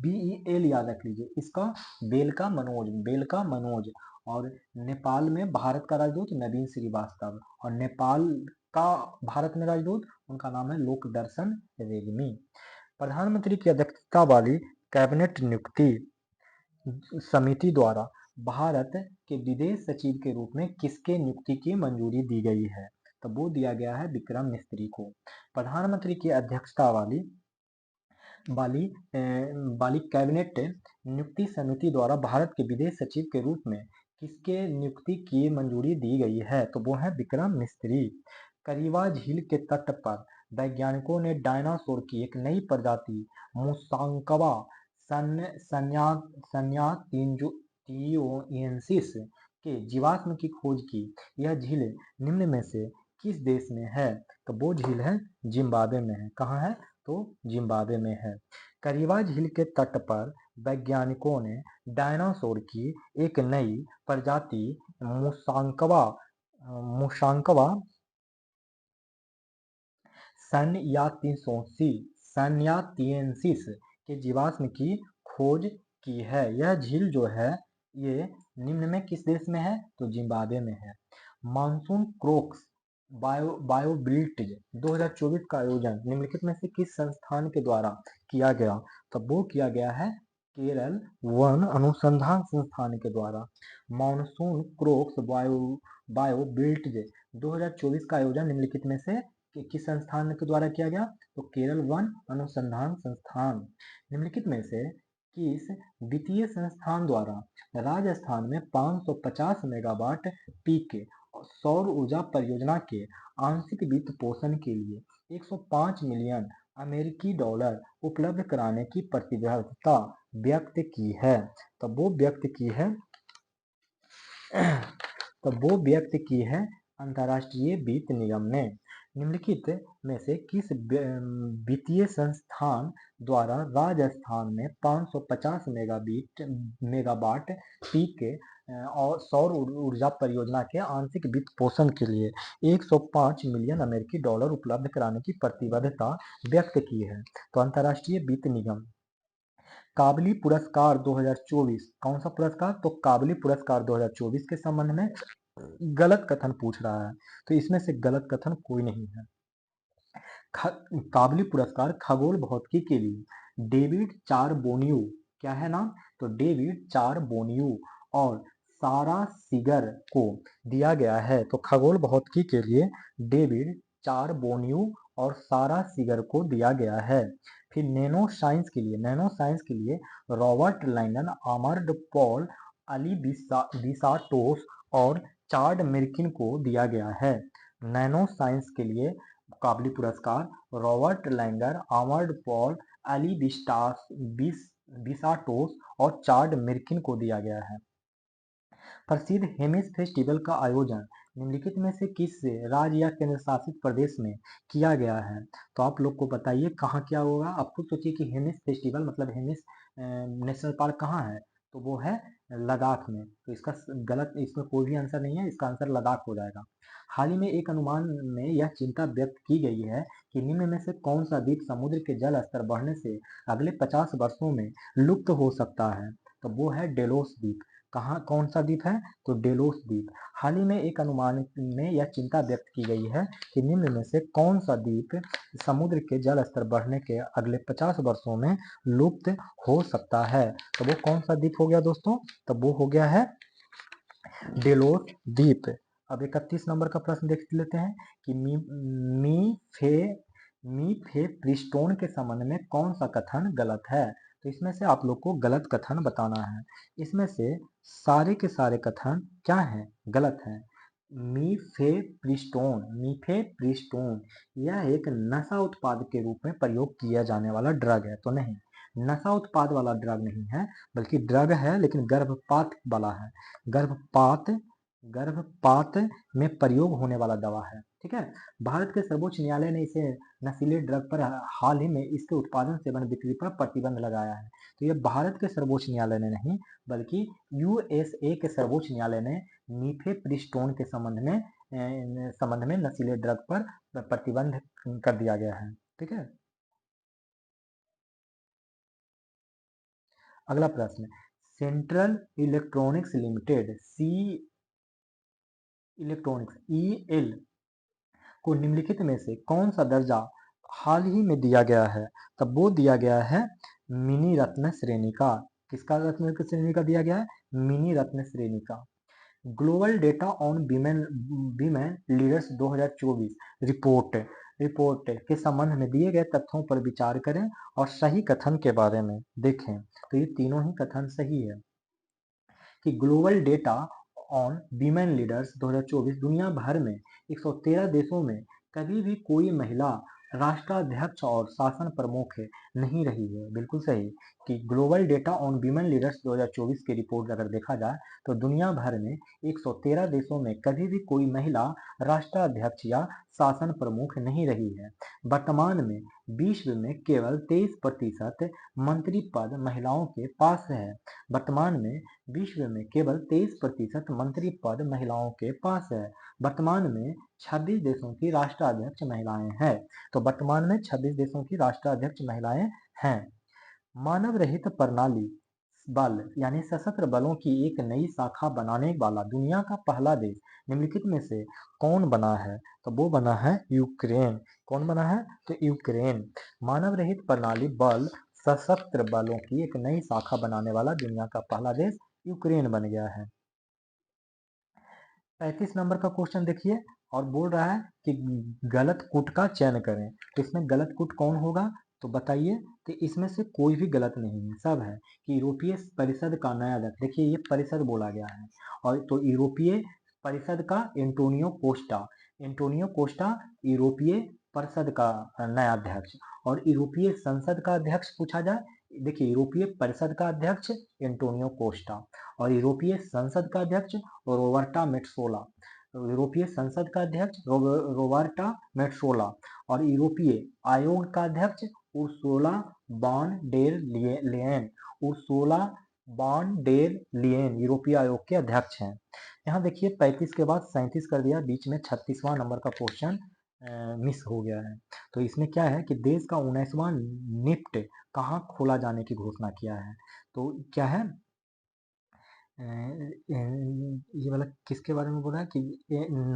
बीईएल याद रख लीजिए, इसका बेल का मनोज। और नेपाल में भारत का राजदूत नवीन श्रीवास्तव, और नेपाल का भारत में राजदूत, उनका नाम है लोक दर्शन रेग्मी। प्रधानमंत्री की अध्यक्षता वाली कैबिनेट नियुक्ति समिति द्वारा भारत के विदेश सचिव के रूप में किसके नियुक्ति की मंजूरी दी गई है? तो वो दिया गया है विक्रम मिस्त्री को। प्रधानमंत्री की अध्यक्षता वाली वाली वाली कैबिनेट नियुक्ति समिति द्वारा भारत के विदेश सचिव के रूप में किसके नियुक्ति की मंजूरी दी गई है? तो वो है विक्रम मिस्त्री। करीवा झील के तट पर वैज्ञानिकों ने डायनासोर की एक नई प्रजाति मुसांकवा सन्यातियोइंसिस के जीवाश्म की खोज की। यह झील निम्न में से किस देश में है? तो वो झील है जिम्बाब्वे में है। कहाँ है? तो जिम्बाब्वे में है। करीवा झील के तट पर वैज्ञानिकों ने डायनासोर की एक नई प्रजाति मुसांकवा सन्यातिएंसिस के जीवाश्म की खोज की है। यह झील जो है ये निम्न में किस देश में है? तो जिम्बाब्वे में है। मानसून क्रोक्स बायोबिल्टिज 2024 का आयोजन निम्नलिखित में से किस संस्थान के द्वारा किया गया? तो वो किया गया है केरल वन अनुसंधान संस्थान के द्वारा। मानसून क्रोक्स बायोबिल्टिज 2024 का आयोजन निम्नलिखित में से किस संस्थान के द्वारा किया गया? तो केरल वन अनुसंधान संस्थान। निम्नलिखित में से किस वित्तीय संस्थान द्वारा राजस्थान में 550 मेगावाट पीक सौर ऊर्जा परियोजना के आंशिक वित्त पोषण के लिए 105 मिलियन अमेरिकी डॉलर उपलब्ध कराने की प्रतिबद्धता व्यक्त की है? तो वो व्यक्त की है अंतर्राष्ट्रीय वित्त निगम ने। निम्नलिखित में से किस वित्तीय संस्थान द्वारा राजस्थान में 550 मेगावाट पीक और सौर ऊर्जा परियोजना के आंशिक वित्त पोषण के लिए 105 मिलियन अमेरिकी डॉलर उपलब्ध कराने की प्रतिबद्धता व्यक्त की है? तो अंतर्राष्ट्रीय वित्त निगम। काबली पुरस्कार 2024, कौन सा पुरस्कार? तो काबली पुरस्कार 2024 के संबंध में गलत कथन पूछ रहा है, तो इसमें से गलत कथन कोई नहीं है। काबली पुरस्कार खगोल भौतिकी के लिए डेविड चारबोनियू, क्या है नाम? तो डेविड चारबोनियू और सारा सीगर को दिया गया है। तो खगोल भौतिकी के लिए डेविड चारबोनियू और सारा सीगर को दिया गया है। फिर नैनो साइंस के लिए Robert लैंगन, armoured Paul, Alivisatos और चार्ड मिर्किन को दिया गया है। नैनो साइंस के लिए काबली पुरस्कार Robert Langer, Armand Paul, Alivisatos और चार्ड मिर्किन को दिया गया है। प्रसिद्ध हेमिस फेस्टिवल का आयोजन निम्नलिखित में से किस राज्य या केंद्र शासित प्रदेश में किया गया है? तो आप लोग को बताइए कहाँ क्या होगा। आप खुद सोचिए कि हेमिस फेस्टिवल मतलब हेमिस नेशनल पार्क कहाँ है? तो वो है लद्दाख में। तो इसका गलत, इसमें कोई भी आंसर नहीं है, इसका आंसर लद्दाख हो जाएगा। हाल ही में एक अनुमान में यह चिंता व्यक्त की गई है कि निम्न में से कौन सा द्वीप समुद्र के जल स्तर बढ़ने से अगले 50 वर्षों में लुप्त हो सकता है? तो वो है डेलोस द्वीप। कहाँ, कौन सा द्वीप है? तो डेलोस द्वीप। हाल ही में एक अनुमान में यह चिंता व्यक्त की गई है कि निम्न में से कौन सा द्वीप समुद्र के जल स्तर बढ़ने के अगले 50 वर्षों में लुप्त हो सकता है? तो वो कौन सा द्वीप हो गया दोस्तों? तो वो हो गया है डेलोस द्वीप। अब 31 नंबर का प्रश्न देख लेते हैं कि मीफे प्रिस्टोन के संबंध में कौन सा कथन गलत है? तो इसमें से आप लोग को गलत कथन बताना है। इसमें से सारे के सारे कथन क्या हैं? गलत हैं। मीफेप्रिस्टोन, मीफेप्रिस्टोन यह एक नशा उत्पाद के रूप में प्रयोग किया जाने वाला ड्रग है। तो नहीं, नशा उत्पाद वाला ड्रग नहीं है, बल्कि ड्रग है लेकिन गर्भपात वाला है। गर्भपात गर्भपात में प्रयोग होने वाला दवा है। ठीक है। भारत के सर्वोच्च न्यायालय ने इसे नशीले ड्रग पर हाल ही में इसके उत्पादन, सेवन, बिक्री पर प्रतिबंध लगाया है। तो ये भारत के सर्वोच्च न्यायालय ने नहीं, बल्कि यूएसए के सर्वोच्च न्यायालय ने मीफेप्रिस्टोन के संबंध में नशीले ड्रग पर प्रतिबंध कर दिया गया है। ठीक है। अगला प्रश्न, Central Electronics Limited C electronics EL को निम्नलिखित में से कौन सा दर्जा हाल ही में दिया गया है? तब वो दिया गया है मिनी रत्न श्रेणी का। किसका रत्न श्रेणी का दिया गया है? मिनी रत्न श्रेणी का। Global data on women women leaders 2024 report के संबंध में दिए गए तथ्यों पर विचार करें और सही कथन के बारे में देखें। तो ये तीनों ही कथन सही है कि global data on women leaders 2024 दुनिया भर में 113 देशों में कभी भी कोई महिला राष्ट्राध्यक्ष और शासन प्रमुख नहीं रही है। बिल्कुल सही कि global data on women leaders 2024 की रिपोर्ट अगर देखा जाए तो दुनिया भर में 113 देशों में कभी भी कोई महिला राष्ट्राध्यक्ष या शासन प्रमुख नहीं रही है। वर्तमान में विश्व में केवल 23% मंत्री पद महिलाओं के पास है। वर्तमान में विश्व में केवल 23% मंत्री पद महिलाओं के पास है। वर्तमान में 26 देशों की राष्ट्राध्यक्ष महिलाएं हैं। तो वर्तमान में 26 देशों की राष्ट्राध्यक्ष महिलाएं हैं। मानव रहित प्रणाली बल यानी सशस्त्र बलों की एक नई शाखा बनाने वाला दुनिया का पहला देश निम्नलिखित में से कौन बना है? तो वो बना है यूक्रेन। कौन बना है? तो यूक्रेन। मानव रहित प्रणाली बल सशस्त्र बलों की एक नई शाखा बनाने वाला दुनिया का पहला देश यूक्रेन बन गया है। 35 नंबर का क्वेश्चन देखिए और बोल रहा है कि गलत कूट का चयन करें। तो इसमें गलत कूट कौन होगा? तो बताइए। तो इसमें से कोई भी गलत नहीं है, सब है कि यूरोपीय परिषद का नया अध्यक्ष, देखिए ये परिषद बोला गया है, और तो यूरोपीय परिषद का एंटोनियो कोस्टा यूरोपीय परिषद का नया अध्यक्ष। और यूरोपीय संसद का अध्यक्ष पूछा जाए, देखिए यूरोपीय परिषद का अध्यक्ष एंटोनियो कोस्टा और यूरोपीय संसद का अध्यक्ष रोबर्टा मेट्सोला। यूरोपीय संसद का अध्यक्ष रोबर्टा मेट्सोला और यूरोपीय आयोग का अध्यक्ष Ursula von der Leyen. Ursula von der Leyen यूरोपीय आयोग के अध्यक्ष हैं। यहाँ देखिए 35 के बाद 37 कर दिया, बीच में 36वां नंबर का क्वेश्चन मिस हो गया है। तो इसमें क्या है कि देश का 19वां निफ्ट कहाँ खोला जाने की घोषणा किया है? तो क्या है, ये वाला किसके बारे में बोला है कि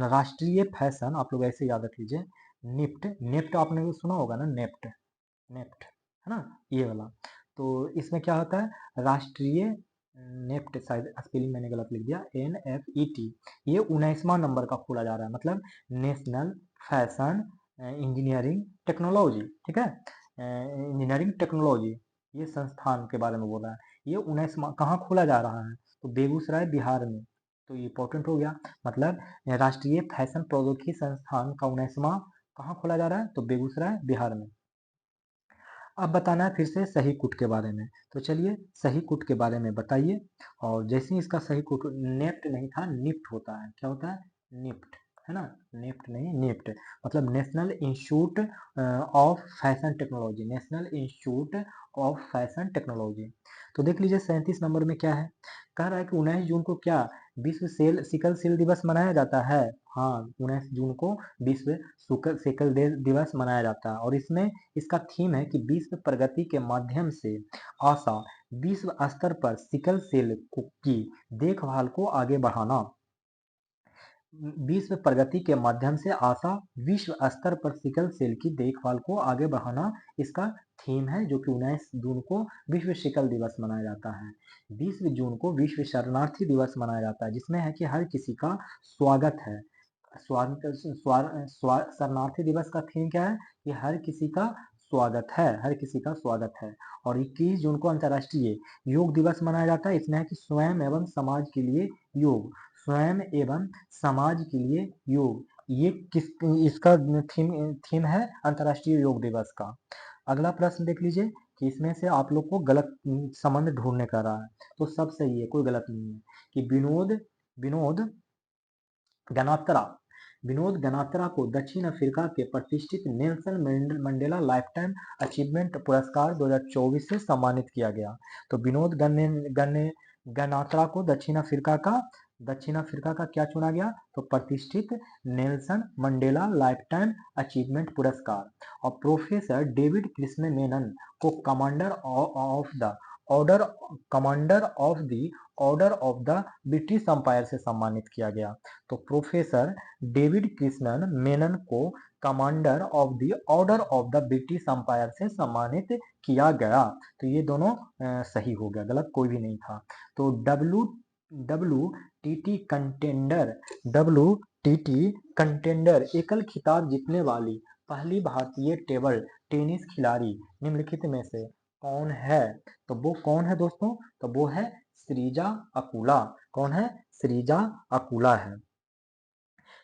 राष्ट्रीय फैशन, आप लोग ऐसे याद रख लीजिए, निफ्ट। नेफ्ट आपने भी सुना होगा ना, नेफ्ट, नेफ्ट है ना, ये वाला। तो इसमें क्या होता है, राष्ट्रीय नेफ्ट, शायद स्पेलिंग मैंने गलत लिख दिया, NFET, ये 19वां नंबर का खोला जा रहा है, मतलब नेशनल फैशन इंजीनियरिंग टेक्नोलॉजी। ठीक है, इंजीनियरिंग टेक्नोलॉजी, ये संस्थान के बारे में बोला है। ये 19वां कहाँ खोला जा रहा है? तो बेगूसराय बिहार में। तो ये इंपॉर्टेंट हो गया, मतलब राष्ट्रीय फैशन प्रौद्योगिकी संस्थान का 19वां कहाँ खोला जा रहा है? तो बेगूसराय बिहार में। अब बताना है फिर से सही कुट के बारे में। तो चलिए सही कुट के बारे में बताइए। और जैसे ही इसका सही कुट, नेफ्ट नहीं था, निफ्ट होता है। क्या होता है? निफ्ट, है ना, नेफ्ट नहीं निफ्ट, मतलब national institute of fashion technology, national institute of fashion technology. तो देख लीजिए 37 नंबर में क्या है, कह रहा है कि 19 जून को क्या विश्व सिकल सेल दिवस मनाया जाता है? हाँ, 19 जून को विश्व सिकल दिवस मनाया जाता है, और इसमें इसका थीम है कि विश्व प्रगति के माध्यम से आशा विश्व स्तर पर सिकल सेल की देखभाल को आगे बढ़ाना। विश्व प्रगति के माध्यम से आशा विश्व स्तर पर सिकल सेल की देखभाल को आगे बढ़ाना इसका थीम है, जो कि 19 जून को विश्व सिकल दिवस मनाया जाता है। 20 जून को विश्व शरणार्थी दिवस मनाया जाता है, जिसमें है कि हर किसी का स्वागत है। शरणार्थी दिवस का थीम क्या है? कि हर किसी का स्वागत है, हर किसी का स्वागत है। और 21 जून को अंतर्राष्ट्रीय योग दिवस मनाया जाता है। इसमें है कि स्वयं एवं समाज के लिए योग, स्वयं एवं समाज के लिए योग, ये किस इसका थीम है अंतर्राष्ट्रीय योग दिवस का। अगला प्रश्न देख लीजिए कि इसमें से आप लोग को गलत संबंध ढूंढने का रहा है, तो सब सही है, कोई गलत नहीं है। कि विनोद गनात्रा विनोद गनात्रा को दक्षिण अफ्रीका के प्रतिष्ठित नेल्सन मंडेला लाइफटाइम अचीवमेंट पुरस्कार 2024 से सम्मानित किया गया। तो विनोद गनात्रा को दक्षिण अफ्रीका का क्या चुना गया? तो प्रतिष्ठित नेल्सन मंडेला लाइफटाइम अचीवमेंट पुरस्कार। और प्रोफेसर डेविड कृष्ण मेनन को Commander of the Order of the British Empire से सम्मानित किया गया। तो प्रोफेसर डेविड कृष्णन मेनन को Commander of the Order of the British Empire से सम्मानित किया गया। तो ये दोनों सही हो गया, गलत कोई भी नहीं था। तो डब्ल्यू कंटेंडर एकल खिताब जीतने वाली पहली भारतीय टेबल टेनिस खिलाड़ी निम्नलिखित में से कौन है? तो वो कौन है दोस्तों? तो वो है श्रीजा अकुला। कौन है? श्रीजा अकुला है।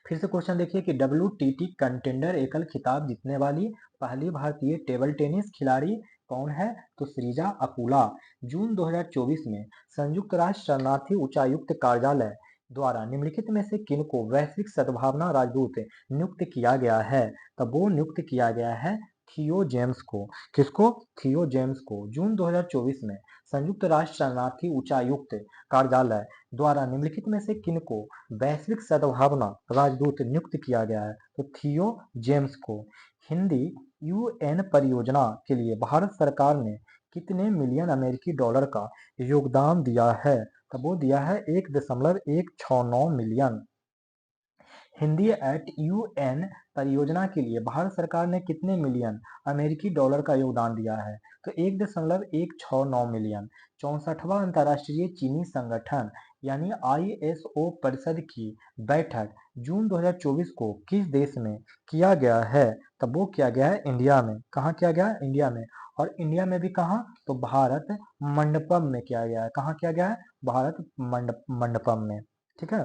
फिर से क्वेश्चन देखिए कि WTT कंटेंडर एकल खिताब जीतने वाली पहली भारतीय टेबल टेनिस खिलाड़ी कौन है? तो श्रीजा अकुला। जून 2024 में संयुक्त राष्ट्र शरणार्थी उच्चायुक्त कार्यालय द्वारा निम्नलिखित में से किनको वैश्विक सद्भावना राजदूत नियुक्त किया गया है? तब वो नियुक्त किया गया है थियो जेम्स को। किसको? थियो जेम्स को। जून 2024 में संयुक्त राष्ट्र शरणार्थी उच्चायुक्त कार्यालय द्वारा निम्नलिखित में से किनको वैश्विक सद्भावना राजदूत नियुक्त किया गया है? तो थियो जेम्स को। हिंदी UN परियोजना के लिए भारत सरकार ने कितने मिलियन अमेरिकी डॉलर का योगदान दिया है? तो वो दिया है 1.169 मिलियन। हिंदी UN परियोजना के लिए भारत सरकार ने कितने मिलियन अमेरिकी डॉलर का योगदान दिया है? तो 1.169 मिलियन। 64वां अंतर्राष्ट्रीय चीनी संगठन यानी ISO परिषद की बैठक जून 2024 को किस देश में किया गया है? तब वो किया गया है इंडिया में। कहाँ किया गया है? इंडिया में। और इंडिया में भी कहाँ? तो भारत मंडपम में किया गया है। कहाँ किया गया है? भारत मंडपम में। ठीक है।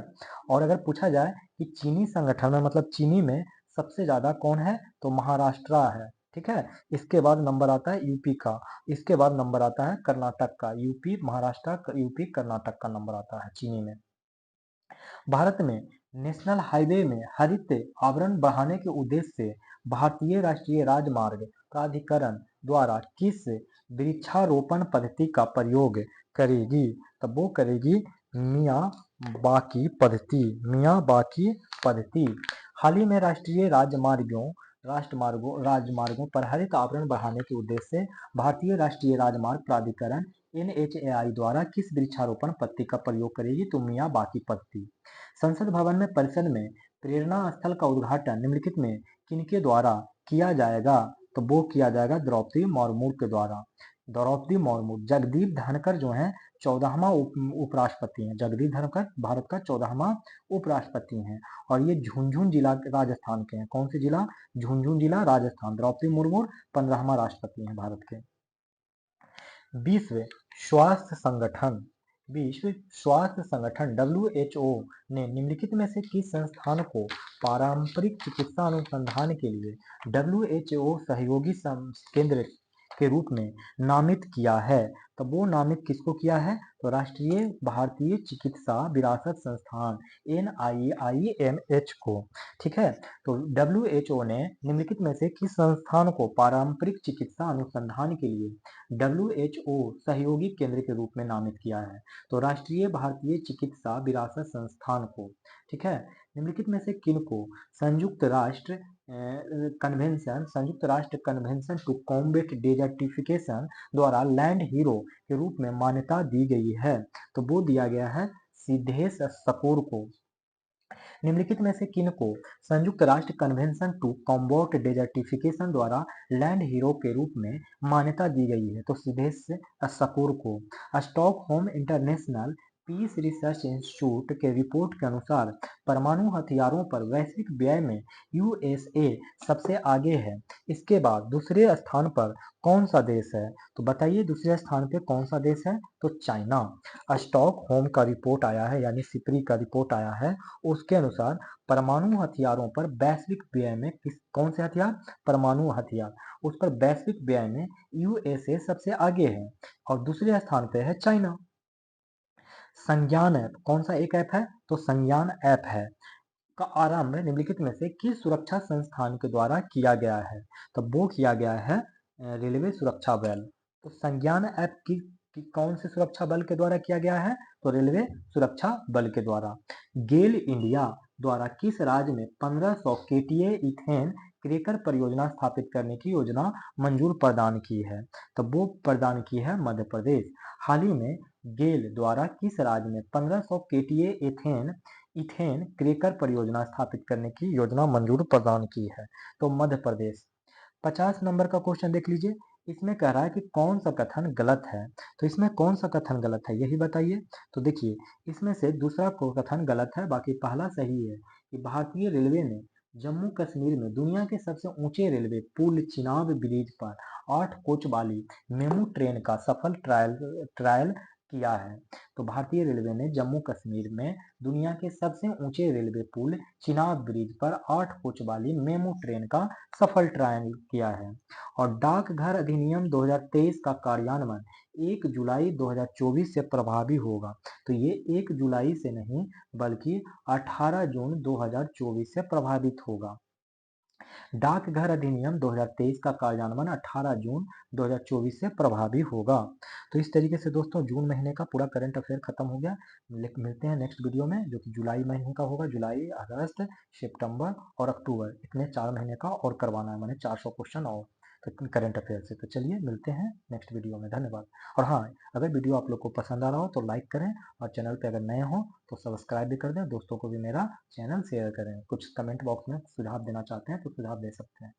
और अगर पूछा जाए कि चीनी संगठन में मतलब चीनी में सबसे ज्यादा कौन है? तो महाराष्ट्र है। ठीक है। इसके बाद नंबर आता है यूपी का, इसके बाद नंबर आता है कर्नाटक का। यूपी, महाराष्ट्र, यूपी, कर्नाटक का नंबर आता है चीनी में। भारत में नेशनल हाईवे में हरित आवरण बढ़ाने के उद्देश्य से भारतीय राष्ट्रीय राजमार्ग प्राधिकरण द्वारा किस वृक्षारोपण पद्धति का प्रयोग करेगी? तब वो करेगी मियावाकी पद्धति। हाल ही में राष्ट्रीय राजमार्गों पर हरित आवरण बढ़ाने के उद्देश्य से भारतीय राष्ट्रीय राजमार्ग प्राधिकरण NHAI द्वारा किस वृक्षारोपण पद्धति का प्रयोग करेगी? तो मियावाकी पद्धति। संसद भवन में परिसर में प्रेरणा स्थल का उद्घाटन निम्नलिखित में किनके द्वारा किया जाएगा? तो वो किया जाएगा द्रौपदी मुर्मू के द्वारा। द्रौपदी मुर्मू। जगदीप धनखड़ जो है 14वां उपराष्ट्रपति हैं। जगदीप धनखड़ भारत का 14वां उपराष्ट्रपति हैं और ये झुंझुनू जिला राजस्थान के हैं। कौन से जिला? झुंझुनू जिला राजस्थान। द्रौपदी मुर्मू 15वां राष्ट्रपति हैं भारत के। विश्व स्वास्थ्य संगठन WHO ने निम्नलिखित में से किस संस्थान को पारंपरिक चिकित्सा अनुसंधान के लिए WHO सहयोगी केंद्र के रूप में नामित किया है? तो वो नामित किसको किया है? तो राष्ट्रीय भारतीय चिकित्सा विरासत संस्थान NIIMH को। ठीक है। तो WHO ने निम्नलिखित में से किस संस्थान को पारंपरिक चिकित्सा अनुसंधान के लिए WHO सहयोगी केंद्र के रूप में नामित किया है? तो राष्ट्रीय भारतीय चिकित्सा विरासत संस्थान को। ठीक है। निम्नलिखित में से किनको संयुक्त राष्ट्र कन्वेंशन टू कॉम्बेट डेजर्टिफिकेशन द्वारा लैंड हीरो के रूप में मान्यता दी गई है? तो वो दिया गया है सिद्धेश कपूर को। निम्नलिखित में से किनको संयुक्त राष्ट्र कन्वेंशन टू कॉम्बेट डेजर्टिफिकेशन द्वारा लैंड हीरो के रूप में मान्यता दी गई है? तो सिद्धेश कपूर को। Stockholm International Peace Research Institute के रिपोर्ट के अनुसार परमाणु हथियारों पर वैश्विक व्यय में यूएसए सबसे आगे है। इसके बाद दूसरे स्थान पर कौन सा देश है? तो बताइए दूसरे स्थान पे कौन सा देश है? तो चाइना। स्टॉकहोम का रिपोर्ट आया है, यानी सिपरी का रिपोर्ट आया है, उसके अनुसार परमाणु हथियारों पर वैश्विक व्यय में कौन से हथियार? परमाणु हथियार, उस पर वैश्विक व्यय में यूएसए सबसे आगे है और दूसरे स्थान पे है चाइना। संज्ञान ऐप कौन सा एक ऐप है? तो संज्ञान ऐप है का आरंभ निम्नलिखित में से किस सुरक्षा संस्थान के द्वारा किया गया है? तो वो किया गया है रेलवे सुरक्षा बल। तो संज्ञान ऐप की कौन से सुरक्षा बल के द्वारा किया गया है? तो रेलवे सुरक्षा बल के द्वारा। गेल इंडिया द्वारा किस राज्य में 1500 केटीए इथेन क्रेकर परियोजना स्थापित करने की योजना मंजूर प्रदान की है? तो वो प्रदान की है मध्य प्रदेश। हाल ही में गेल द्वारा किस राज्य में 1500 केटीए इथेन क्रेकर परियोजना स्थापित करने की योजना मंजूर प्रदान की है? तो मध्य प्रदेश। 50 नंबर का क्वेश्चन देख लीजिए। इसमें कह रहा है कि कौन सा कथन गलत है? तो इसमें कौन सा कथन गलत है यही बताइए। तो देखिए इसमें से दूसरा को कथन गलत है, बाकी पहला सही है कि भारतीय रेलवे ने जम्मू कश्मीर में दुनिया के सबसे ऊंचे रेलवे पुल चिनाब ब्रिज पर 8 कोच वाली मेमू ट्रेन का सफल ट्रायल किया है। तो भारतीय रेलवे ने जम्मू कश्मीर में दुनिया के सबसे ऊंचे रेलवे पुल चिनाब ब्रिज पर 8 कोच वाली मेमू ट्रेन का सफल ट्रायल किया है। और डाकघर अधिनियम 2023 का कार्यान्वयन 1 जुलाई 2024 से प्रभावी होगा। तो ये 1 जुलाई से नहीं बल्कि 18 जून 2024 से प्रभावित होगा। डाकघर अधिनियम 2023 का कार्यान्वयन 18 जून 2024 से प्रभावी होगा। तो इस तरीके से दोस्तों जून महीने का पूरा करंट अफेयर खत्म हो गया। मिलते हैं नेक्स्ट वीडियो में जो कि जुलाई महीने का होगा। जुलाई, अगस्त, सितंबर और अक्टूबर, इतने 4 महीने का और करवाना है मैंने 400 क्वेश्चन और करंट अफेयर से। तो चलिए मिलते हैं नेक्स्ट वीडियो में। धन्यवाद। और हाँ, अगर वीडियो आप लोग को पसंद आ रहा हो तो लाइक करें और चैनल पे अगर नए हो तो सब्सक्राइब भी कर दें। दोस्तों को भी मेरा चैनल शेयर करें। कुछ कमेंट बॉक्स में सुझाव देना चाहते हैं तो सुझाव दे सकते हैं।